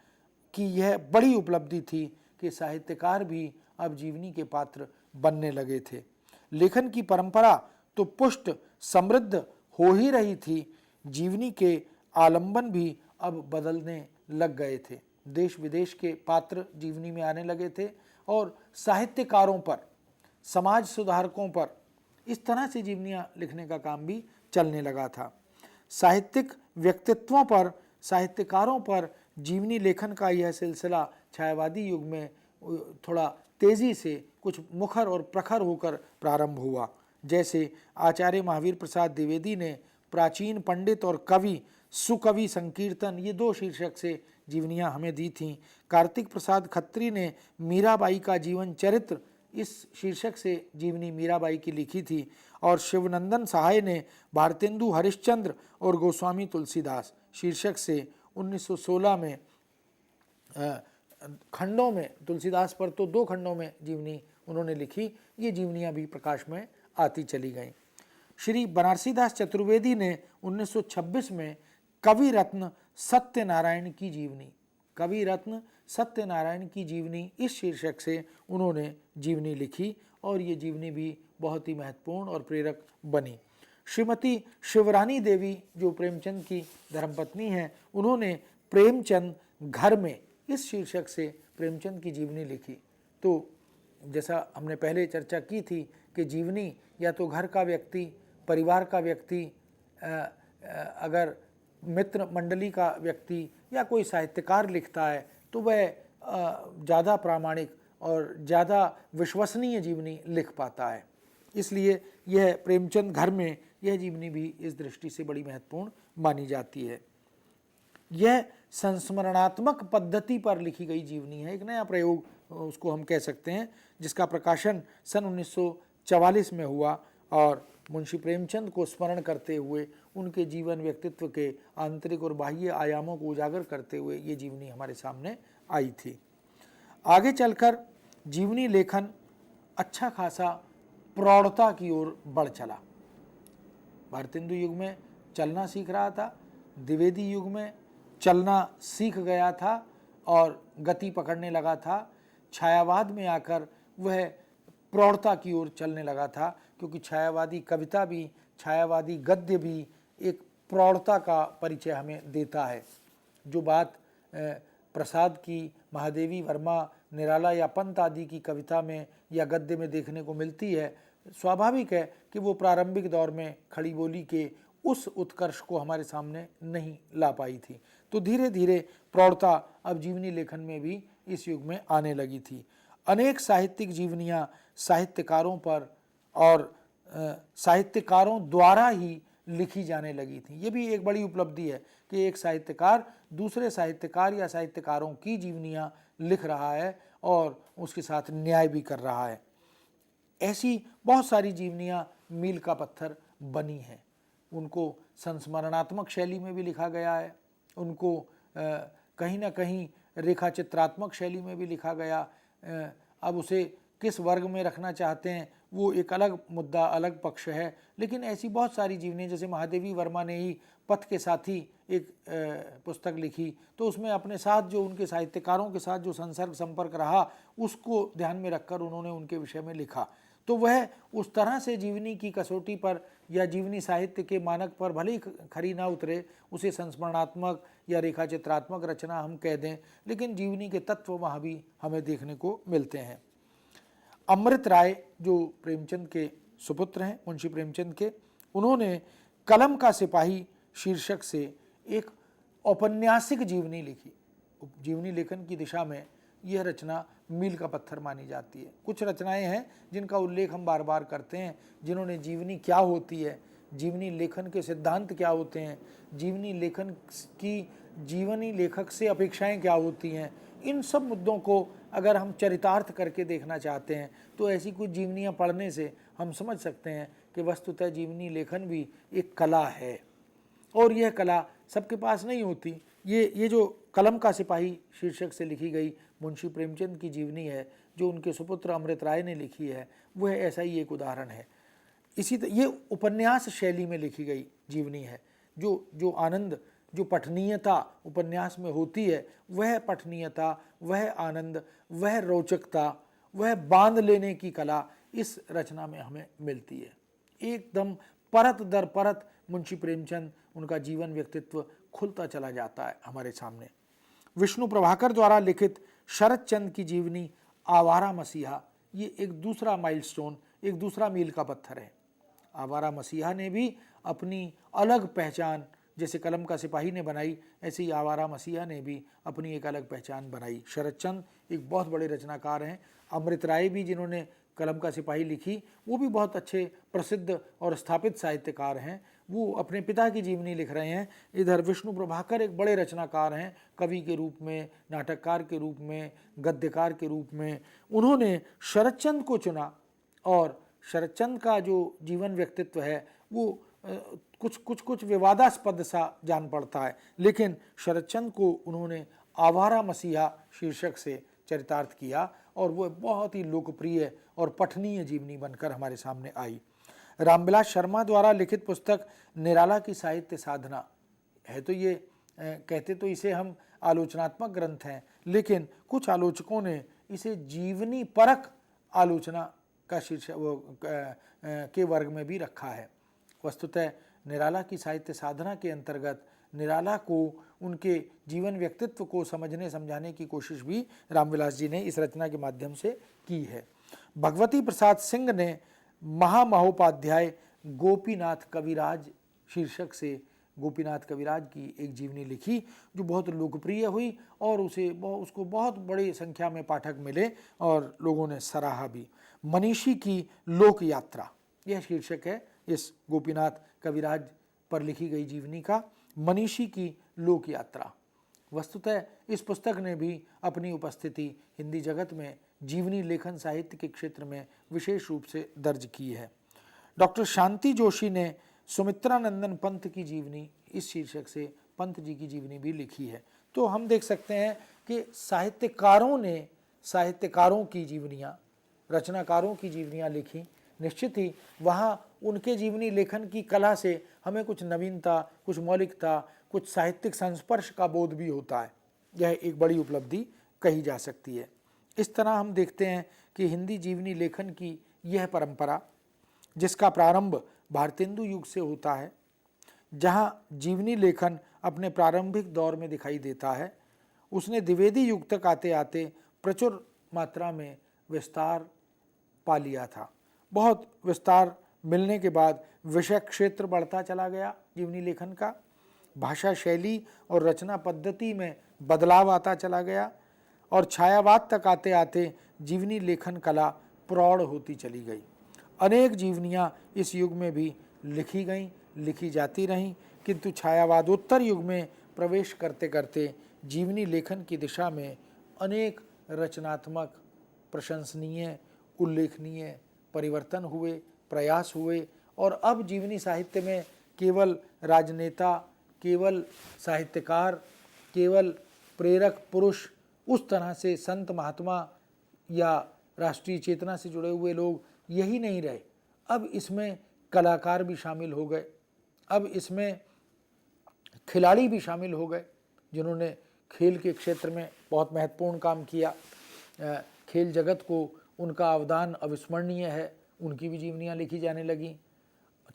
की यह बड़ी उपलब्धि थी कि साहित्यकार भी अब जीवनी के पात्र बनने लगे थे। लेखन की परंपरा तो पुष्ट समृद्ध हो ही रही थी, जीवनी के आलंबन भी अब बदलने लग गए थे। देश विदेश के पात्र जीवनी में आने लगे थे और साहित्यकारों पर, समाज सुधारकों पर इस तरह से जीवनियाँ लिखने का काम भी चलने लगा था। साहित्यिक व्यक्तित्वों पर, साहित्यकारों पर जीवनी लेखन का यह सिलसिला छायावादी युग में थोड़ा तेज़ी से कुछ मुखर और प्रखर होकर प्रारंभ हुआ। जैसे आचार्य महावीर प्रसाद द्विवेदी ने प्राचीन पंडित और कवि सुकवि संकीर्तन, ये 2 शीर्षक से जीवनियाँ हमें दी थीं। कार्तिक प्रसाद खत्री ने मीराबाई का जीवन चरित्र इस शीर्षक से जीवनी मीराबाई की लिखी थी और शिवनंदन सहाय ने भारतेंदु हरिश्चंद्र और गोस्वामी तुलसीदास शीर्षक से 1916 में खंडों में, तुलसीदास पर तो 2 खंडों में जीवनी उन्होंने लिखी। ये जीवनियाँ भी प्रकाश में आती चली गईं। श्री बनारसीदास चतुर्वेदी ने 1926 में कवि रत्न सत्यनारायण की जीवनी, कवि रत्न सत्यनारायण की जीवनी इस शीर्षक से उन्होंने जीवनी लिखी और ये जीवनी भी बहुत ही महत्वपूर्ण और प्रेरक बनी। श्रीमती शिवरानी देवी जो प्रेमचंद की धर्मपत्नी हैं, उन्होंने प्रेमचंद घर में इस शीर्षक से प्रेमचंद की जीवनी लिखी। तो जैसा हमने पहले चर्चा की थी कि जीवनी या तो घर का व्यक्ति, परिवार का व्यक्ति, अगर मित्र मंडली का व्यक्ति या कोई साहित्यकार लिखता है तो वह ज़्यादा प्रामाणिक और ज़्यादा विश्वसनीय जीवनी लिख पाता है। इसलिए यह प्रेमचंद घर में यह जीवनी भी इस दृष्टि से बड़ी महत्वपूर्ण मानी जाती है। यह संस्मरणात्मक पद्धति पर लिखी गई जीवनी है, एक नया प्रयोग उसको हम कह सकते हैं, जिसका प्रकाशन सन 1944 में हुआ और मुंशी प्रेमचंद को स्मरण करते हुए उनके जीवन व्यक्तित्व के आंतरिक और बाह्य आयामों को उजागर करते हुए ये जीवनी हमारे सामने आई थी। आगे चलकर जीवनी लेखन अच्छा खासा प्रौढ़ता की ओर बढ़ चला। भारतेंदु युग में चलना सीख रहा था, द्विवेदी युग में चलना सीख गया था और गति पकड़ने लगा था। छायावाद में आकर वह प्रौढ़ता की ओर चलने लगा था, क्योंकि छायावादी कविता भी, छायावादी गद्य भी एक प्रौढ़ता का परिचय हमें देता है। जो बात प्रसाद की, महादेवी वर्मा, निराला या पंत आदि की कविता में या गद्य में देखने को मिलती है, स्वाभाविक है कि वो प्रारंभिक दौर में खड़ी बोली के उस उत्कर्ष को हमारे सामने नहीं ला पाई थी। तो धीरे धीरे प्रौढ़ता अब जीवनी लेखन में भी इस युग में आने लगी थी। अनेक साहित्यिक जीवनियाँ साहित्यकारों पर और साहित्यकारों द्वारा ही लिखी जाने लगी थी। ये भी एक बड़ी उपलब्धि है कि एक साहित्यकार दूसरे साहित्यकार या साहित्यकारों की जीवनियाँ लिख रहा है और उसके साथ न्याय भी कर रहा है। ऐसी बहुत सारी जीवनियाँ मील का पत्थर बनी हैं। उनको संस्मरणात्मक शैली में भी लिखा गया है, उनको कहीं ना कहीं रेखा चित्रात्मक शैली में भी लिखा गया। अब उसे किस वर्ग में रखना चाहते हैं वो एक अलग मुद्दा, अलग पक्ष है, लेकिन ऐसी बहुत सारी जीवनी, जैसे महादेवी वर्मा ने ही पथ के साथी एक पुस्तक लिखी, तो उसमें अपने साथ जो उनके साहित्यकारों के साथ जो संसर्ग संपर्क रहा उसको ध्यान में रखकर उन्होंने उनके विषय में लिखा। तो वह उस तरह से जीवनी की कसौटी पर या जीवनी साहित्य के मानक पर भले ही खरी ना उतरे, उसे संस्मरणात्मक या रेखा चित्रात्मक रचना हम कह दें, लेकिन जीवनी के तत्व वहाँ भी हमें देखने को मिलते हैं। अमृत राय जो प्रेमचंद के सुपुत्र हैं, मुंशी प्रेमचंद के, उन्होंने कलम का सिपाही शीर्षक से एक औपन्यासिक जीवनी लिखी। जीवनी लेखन की दिशा में यह रचना मील का पत्थर मानी जाती है। कुछ रचनाएं हैं जिनका उल्लेख हम बार बार करते हैं, जिन्होंने जीवनी क्या होती है, जीवनी लेखन के सिद्धांत क्या होते हैं, जीवनी लेखन की जीवनी लेखक से अपेक्षाएं क्या होती हैं, इन सब मुद्दों को अगर हम चरितार्थ करके देखना चाहते हैं तो ऐसी कुछ जीवनियाँ पढ़ने से हम समझ सकते हैं कि वस्तुतः जीवनी लेखन भी एक कला है और यह कला सबके पास नहीं होती। ये जो कलम का सिपाही शीर्षक से लिखी गई मुंशी प्रेमचंद की जीवनी है, जो उनके सुपुत्र अमृत राय ने लिखी है, वह ऐसा ही एक उदाहरण है। इसी तरह ये उपन्यास शैली में लिखी गई जीवनी है। जो आनंद, जो पठनीयता उपन्यास में होती है, वह पठनीयता, वह आनंद, वह रोचकता, वह बांध लेने की कला इस रचना में हमें मिलती है। एकदम परत दर परत मुंशी प्रेमचंद, उनका जीवन व्यक्तित्व खुलता चला जाता है हमारे सामने। विष्णु प्रभाकर द्वारा लिखित शरत चंद की जीवनी आवारा मसीहा, ये एक दूसरा माइलस्टोन, एक दूसरा मील का पत्थर है। आवारा मसीहा ने भी अपनी अलग पहचान, जैसे कलम का सिपाही ने बनाई, ऐसे ही आवारा मसीहा ने भी अपनी एक अलग पहचान बनाई। शरत चंद एक बहुत बड़े रचनाकार हैं। अमृत राय भी, जिन्होंने कलम का सिपाही लिखी, वो भी बहुत अच्छे प्रसिद्ध और स्थापित साहित्यकार हैं। वो अपने पिता की जीवनी लिख रहे हैं। इधर विष्णु प्रभाकर एक बड़े रचनाकार हैं, कवि के रूप में, नाटककार के रूप में, गद्यकार के रूप में। उन्होंने शरतचंद को चुना और शरतचंद का जो जीवन व्यक्तित्व है वो कुछ विवादास्पद सा जान पड़ता है, लेकिन शरतचंद को उन्होंने आवारा मसीहा शीर्षक से चरितार्थ किया और वो बहुत ही लोकप्रिय और पठनीय जीवनी बनकर हमारे सामने आई। रामविलास शर्मा द्वारा लिखित पुस्तक निराला की साहित्य साधना है, तो ये कहते तो इसे हम आलोचनात्मक ग्रंथ हैं, लेकिन कुछ आलोचकों ने इसे जीवनी परक आलोचना का शीर्षक के वर्ग में भी रखा है। वस्तुतः निराला की साहित्य साधना के अंतर्गत निराला को, उनके जीवन व्यक्तित्व को समझने समझाने की कोशिश भी रामविलास जी ने इस रचना के माध्यम से की है। भगवती प्रसाद सिंह ने महामहोपाध्याय गोपीनाथ कविराज शीर्षक से गोपीनाथ कविराज की एक जीवनी लिखी जो बहुत लोकप्रिय हुई और उसको बहुत बड़ी संख्या में पाठक मिले और लोगों ने सराहा भी। मनीषी की लोक यात्रा, यह शीर्षक है इस गोपीनाथ कविराज पर लिखी गई जीवनी का, मनीषी की लोक यात्रा। वस्तुतः इस पुस्तक ने भी अपनी उपस्थिति हिंदी जगत में जीवनी लेखन साहित्य के क्षेत्र में विशेष रूप से दर्ज की है। डॉक्टर शांति जोशी ने सुमित्रानंदन पंत की जीवनी इस शीर्षक से पंत जी की जीवनी भी लिखी है। तो हम देख सकते हैं कि साहित्यकारों ने साहित्यकारों की जीवनियाँ, रचनाकारों की जीवनियाँ लिखी। निश्चित ही वहाँ उनके जीवनी लेखन की कला से हमें कुछ नवीनता, कुछ मौलिकता, कुछ साहित्यिक संस्पर्श का बोध भी होता है। यह एक बड़ी उपलब्धि कही जा सकती है। इस तरह हम देखते हैं कि हिंदी जीवनी लेखन की यह परंपरा, जिसका प्रारंभ भारतेंदु युग से होता है, जहाँ जीवनी लेखन अपने प्रारंभिक दौर में दिखाई देता है, उसने द्विवेदी युग तक आते आते प्रचुर मात्रा में विस्तार पा लिया था। बहुत विस्तार मिलने के बाद विषय क्षेत्र बढ़ता चला गया जीवनी लेखन का, भाषा शैली और रचना पद्धति में बदलाव आता चला गया और छायावाद तक आते आते जीवनी लेखन कला प्रौढ़ होती चली गई। अनेक जीवनियाँ इस युग में भी लिखी गईं, लिखी जाती रहीं, किंतु छायावादोत्तर युग में प्रवेश करते करते जीवनी लेखन की दिशा में अनेक रचनात्मक, प्रशंसनीय, उल्लेखनीय परिवर्तन हुए, प्रयास हुए और अब जीवनी साहित्य में केवल राजनेता, केवल साहित्यकार, केवल प्रेरक पुरुष, उस तरह से संत महात्मा या राष्ट्रीय चेतना से जुड़े हुए लोग यही नहीं रहे। अब इसमें कलाकार भी शामिल हो गए, अब इसमें खिलाड़ी भी शामिल हो गए जिन्होंने खेल के क्षेत्र में बहुत महत्वपूर्ण काम किया। खेल जगत को उनका अवदान अविस्मरणीय है, उनकी भी जीवनियाँ लिखी जाने लगीं।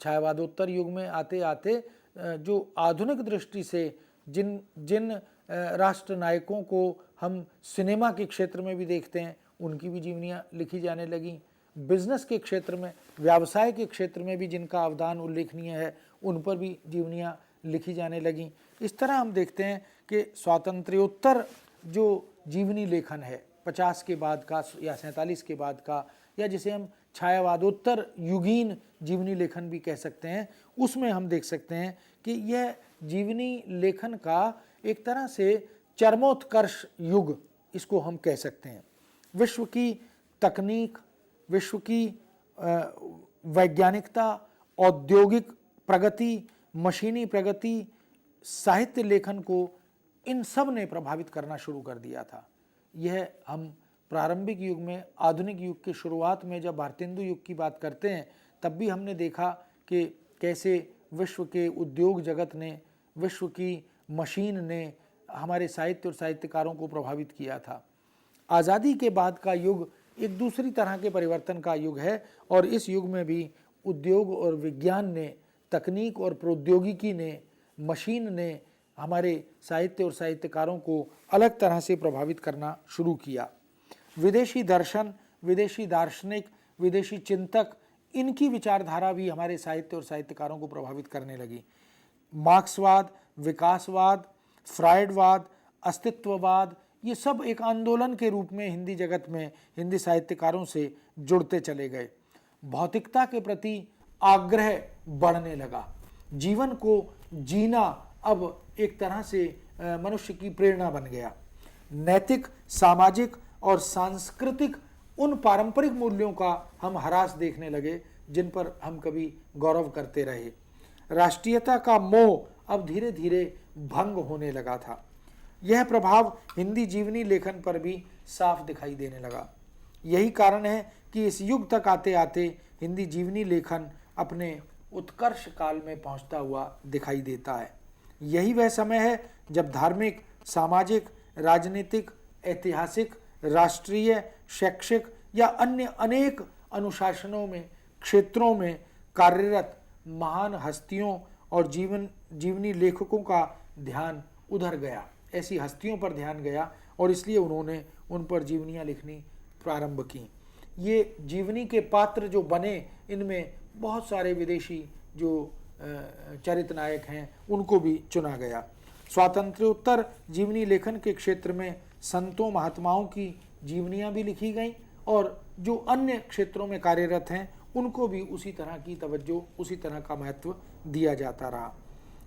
छायावादोत्तर युग में आते आते जो आधुनिक दृष्टि से जिन राष्ट्र नायकों को हम सिनेमा के क्षेत्र में भी देखते हैं, उनकी भी जीवनियाँ लिखी जाने लगीं। बिजनेस के क्षेत्र में, व्यवसाय के क्षेत्र में भी जिनका अवदान उल्लेखनीय है, उन पर भी जीवनियाँ लिखी जाने लगीं। इस तरह हम देखते हैं कि स्वातंत्र्योत्तर जो जीवनी लेखन है 50 के बाद का या 47 के बाद का, या जिसे हम छायावादोत्तर युगीन जीवनी लेखन भी कह सकते हैं, उसमें हम देख सकते हैं कि यह जीवनी लेखन का एक तरह से चरमोत्कर्ष युग इसको हम कह सकते हैं। विश्व की तकनीक, विश्व की वैज्ञानिकता, औद्योगिक प्रगति, मशीनी प्रगति, साहित्य लेखन को, इन सब ने प्रभावित करना शुरू कर दिया था। यह हम प्रारंभिक युग में, आधुनिक युग के शुरुआत में जब भारतेंदु युग की बात करते हैं, तब भी हमने देखा कि कैसे विश्व के उद्योग जगत ने, विश्व की मशीन ने हमारे साहित्य और साहित्यकारों को प्रभावित किया था। आज़ादी के बाद का युग एक दूसरी तरह के परिवर्तन का युग है और इस युग में भी उद्योग और विज्ञान ने, तकनीक और प्रौद्योगिकी ने, मशीन ने हमारे साहित्य और साहित्यकारों को अलग तरह से प्रभावित करना शुरू किया। विदेशी दर्शन, विदेशी दार्शनिक, विदेशी चिंतक, इनकी विचारधारा भी हमारे साहित्य और साहित्यकारों को प्रभावित करने लगी। मार्क्सवाद, विकासवाद, फ्रायडवाद, अस्तित्ववाद, ये सब एक आंदोलन के रूप में हिंदी जगत में हिंदी साहित्यकारों से जुड़ते चले गए। भौतिकता के प्रति आग्रह बढ़ने लगा। जीवन को जीना अब एक तरह से मनुष्य की प्रेरणा बन गया। नैतिक, सामाजिक और सांस्कृतिक उन पारंपरिक मूल्यों का हम ह्रास देखने लगे जिन पर हम कभी गौरव करते रहे। राष्ट्रीयता का मोह अब धीरे धीरे भंग होने लगा था। यह प्रभाव हिंदी जीवनी लेखन पर भी साफ दिखाई देने लगा। यही कारण है कि इस युग तक आते आते हिंदी जीवनी लेखन अपने उत्कर्ष काल में पहुंचता हुआ दिखाई देता है। यही वह समय है जब धार्मिक, सामाजिक, राजनीतिक, ऐतिहासिक, राष्ट्रीय, शैक्षिक या अन्य अनेक अनुशासनों में, क्षेत्रों में कार्यरत महान हस्तियों और जीवनी लेखकों का ध्यान उधर गया, ऐसी हस्तियों पर ध्यान गया और इसलिए उन्होंने उन पर जीवनियाँ लिखनी प्रारंभ की। ये जीवनी के पात्र जो बने, इनमें बहुत सारे विदेशी जो चरित्र नायक हैं उनको भी चुना गया। स्वातंत्र्योत्तर जीवनी लेखन के क्षेत्र में संतों महात्माओं की जीवनियाँ भी लिखी गईं और जो अन्य क्षेत्रों में कार्यरत हैं उनको भी उसी तरह की तवज्जो, उसी तरह का महत्व दिया जाता रहा।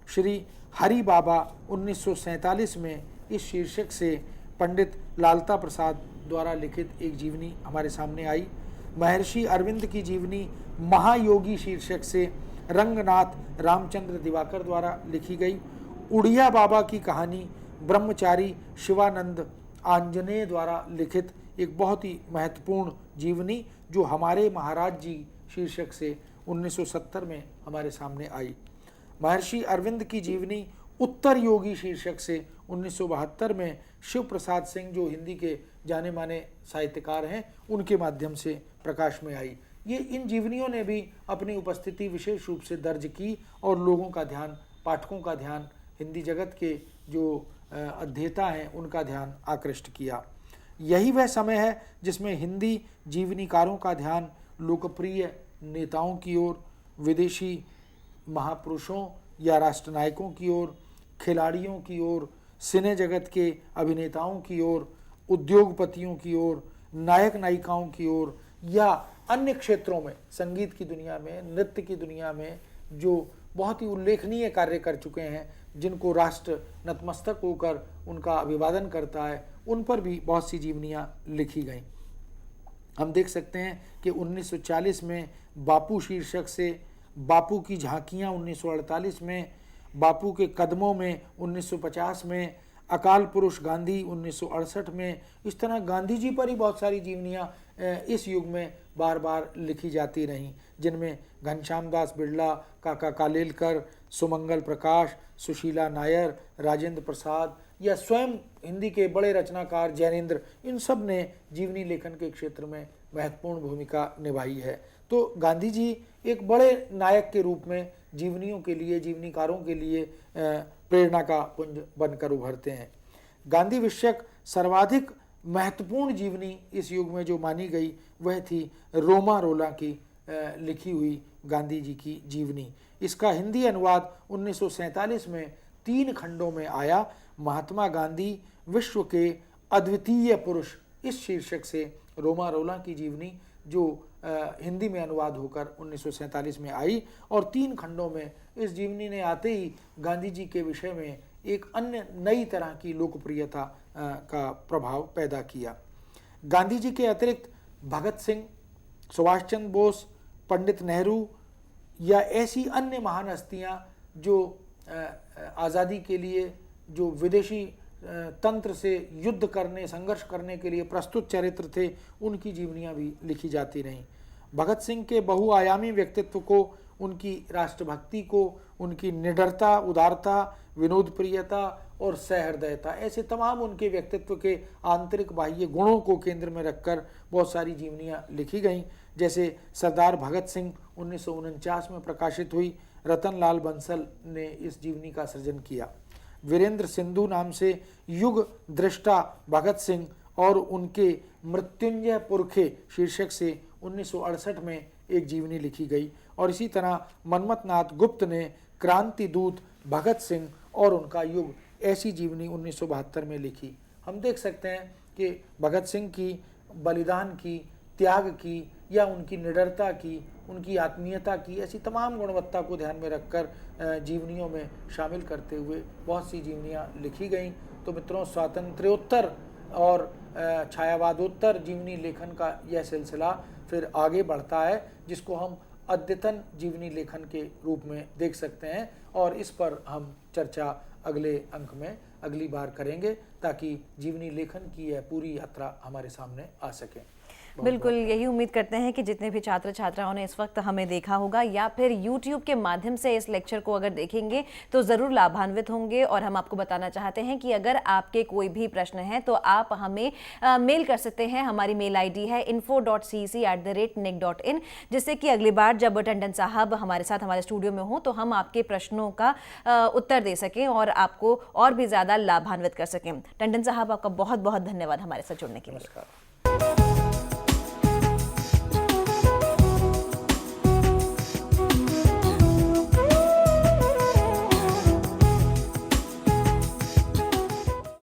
श्री हरि बाबा 1947 में इस शीर्षक से पंडित लालता प्रसाद द्वारा लिखित एक जीवनी हमारे सामने आई। महर्षि अरविंद की जीवनी महायोगी शीर्षक से रंगनाथ रामचंद्र दिवाकर द्वारा लिखी गई। उड़िया बाबा की कहानी ब्रह्मचारी शिवानंद आंजनेय द्वारा लिखित एक बहुत ही महत्वपूर्ण जीवनी जो हमारे महाराज जी शीर्षक से 1970 में हमारे सामने आई। महर्षि अरविंद की जीवनी उत्तर योगी शीर्षक से 1972 में शिव प्रसाद सिंह जो हिंदी के जाने माने साहित्यकार हैं उनके माध्यम से प्रकाश में आई। ये इन जीवनियों ने भी अपनी उपस्थिति विशेष रूप से दर्ज की और लोगों का ध्यान, पाठकों का ध्यान, हिंदी जगत के जो अध्येता हैं उनका ध्यान आकृष्ट किया। यही वह समय है जिसमें हिंदी जीवनीकारों का ध्यान लोकप्रिय नेताओं की ओर, विदेशी महापुरुषों या राष्ट्रनायकों की ओर, खिलाड़ियों की ओर, सिने जगत के अभिनेताओं की ओर, उद्योगपतियों की ओर, नायक नायिकाओं की ओर या अन्य क्षेत्रों में, संगीत की दुनिया में, नृत्य की दुनिया में जो बहुत ही उल्लेखनीय कार्य कर चुके हैं, जिनको राष्ट्र नतमस्तक होकर उनका अभिवादन करता है, उन पर भी बहुत सी जीवनियाँ लिखी गईं। हम देख सकते हैं कि 1940 में बापू शीर्षक से बापू की झांकियाँ 1948 में, बापू के कदमों में 1950 में, अकाल पुरुष गांधी 1968 में, इस तरह गांधी जी पर ही बहुत सारी जीवनियाँ इस युग में बार बार लिखी जाती रहीं, जिनमें घनश्याम दास बिड़ला, काका कालेलकर, सुमंगल प्रकाश, सुशीला नायर, राजेंद्र प्रसाद या स्वयं हिंदी के बड़े रचनाकार जैनेन्द्र, इन सब ने जीवनी लेखन के क्षेत्र में महत्वपूर्ण भूमिका निभाई है। तो गांधी जी एक बड़े नायक के रूप में जीवनियों के लिए, जीवनीकारों के लिए प्रेरणा का पुंज बनकर उभरते हैं। गांधी विषयक सर्वाधिक महत्वपूर्ण जीवनी इस युग में जो मानी गई वह थी रोमा रोला की लिखी हुई गांधी जी की जीवनी। इसका हिंदी अनुवाद 1947 में 3 खंडों में आया। महात्मा गांधी विश्व के अद्वितीय पुरुष, इस शीर्षक से रोमा रोला की जीवनी जो हिंदी में अनुवाद होकर 1947 में आई और 3 खंडों में इस जीवनी ने आते ही गांधी जी के विषय में एक अन्य नई तरह की लोकप्रियता का प्रभाव पैदा किया। गांधी जी के अतिरिक्त भगत सिंह, सुभाष चंद्र बोस, पंडित नेहरू या ऐसी अन्य महान हस्तियाँ जो आज़ादी के लिए, जो विदेशी तंत्र से युद्ध करने, संघर्ष करने के लिए प्रस्तुत चरित्र थे, उनकी जीवनियाँ भी लिखी जाती रहीं। भगत सिंह के बहुआयामी व्यक्तित्व को, उनकी राष्ट्रभक्ति को, उनकी निडरता, उदारता, विनोद प्रियता और सहृदयता, ऐसे तमाम उनके व्यक्तित्व के आंतरिक बाह्य गुणों को केंद्र में रखकर बहुत सारी जीवनियाँ लिखी गईं। जैसे सरदार भगत सिंह 1949 में प्रकाशित हुई, रतनलाल बंसल ने इस जीवनी का सृजन किया। वीरेंद्र सिंधु नाम से युग दृष्टा भगत सिंह और उनके मृत्युंजय पुरखे शीर्षक से 1968 में एक जीवनी लिखी गई और इसी तरह मनमथनाथ गुप्त ने क्रांति दूत भगत सिंह और उनका युग, ऐसी जीवनी 1972 में लिखी। हम देख सकते हैं कि भगत सिंह की बलिदान की, त्याग की या उनकी निडरता की, उनकी आत्मीयता की, ऐसी तमाम गुणवत्ता को ध्यान में रखकर जीवनियों में शामिल करते हुए बहुत सी जीवनियाँ लिखी गईं। तो मित्रों, स्वातंत्र्योत्तर और छायावादोत्तर जीवनी लेखन का यह सिलसिला फिर आगे बढ़ता है, जिसको हम अद्यतन जीवनी लेखन के रूप में देख सकते हैं और इस पर हम चर्चा अगले अंक में अगली बार करेंगे ताकि जीवनी लेखन की यह पूरी यात्रा हमारे सामने आ सके। बिल्कुल यही उम्मीद करते हैं कि जितने भी छात्र छात्राओं ने इस वक्त हमें देखा होगा या फिर YouTube के माध्यम से इस लेक्चर को अगर देखेंगे तो ज़रूर लाभान्वित होंगे। और हम आपको बताना चाहते हैं कि अगर आपके कोई भी प्रश्न हैं तो आप हमें मेल कर सकते हैं। हमारी मेल ID है info.cc@nic.in, जिससे कि अगली बार जब टंडन साहब हमारे साथ हमारे स्टूडियो में हो तो हम आपके प्रश्नों का उत्तर दे सकें और आपको और भी ज़्यादा लाभान्वित कर सकें। टंडन साहब, आपका बहुत बहुत धन्यवाद हमारे साथ जुड़ने के लिए। नमस्कार।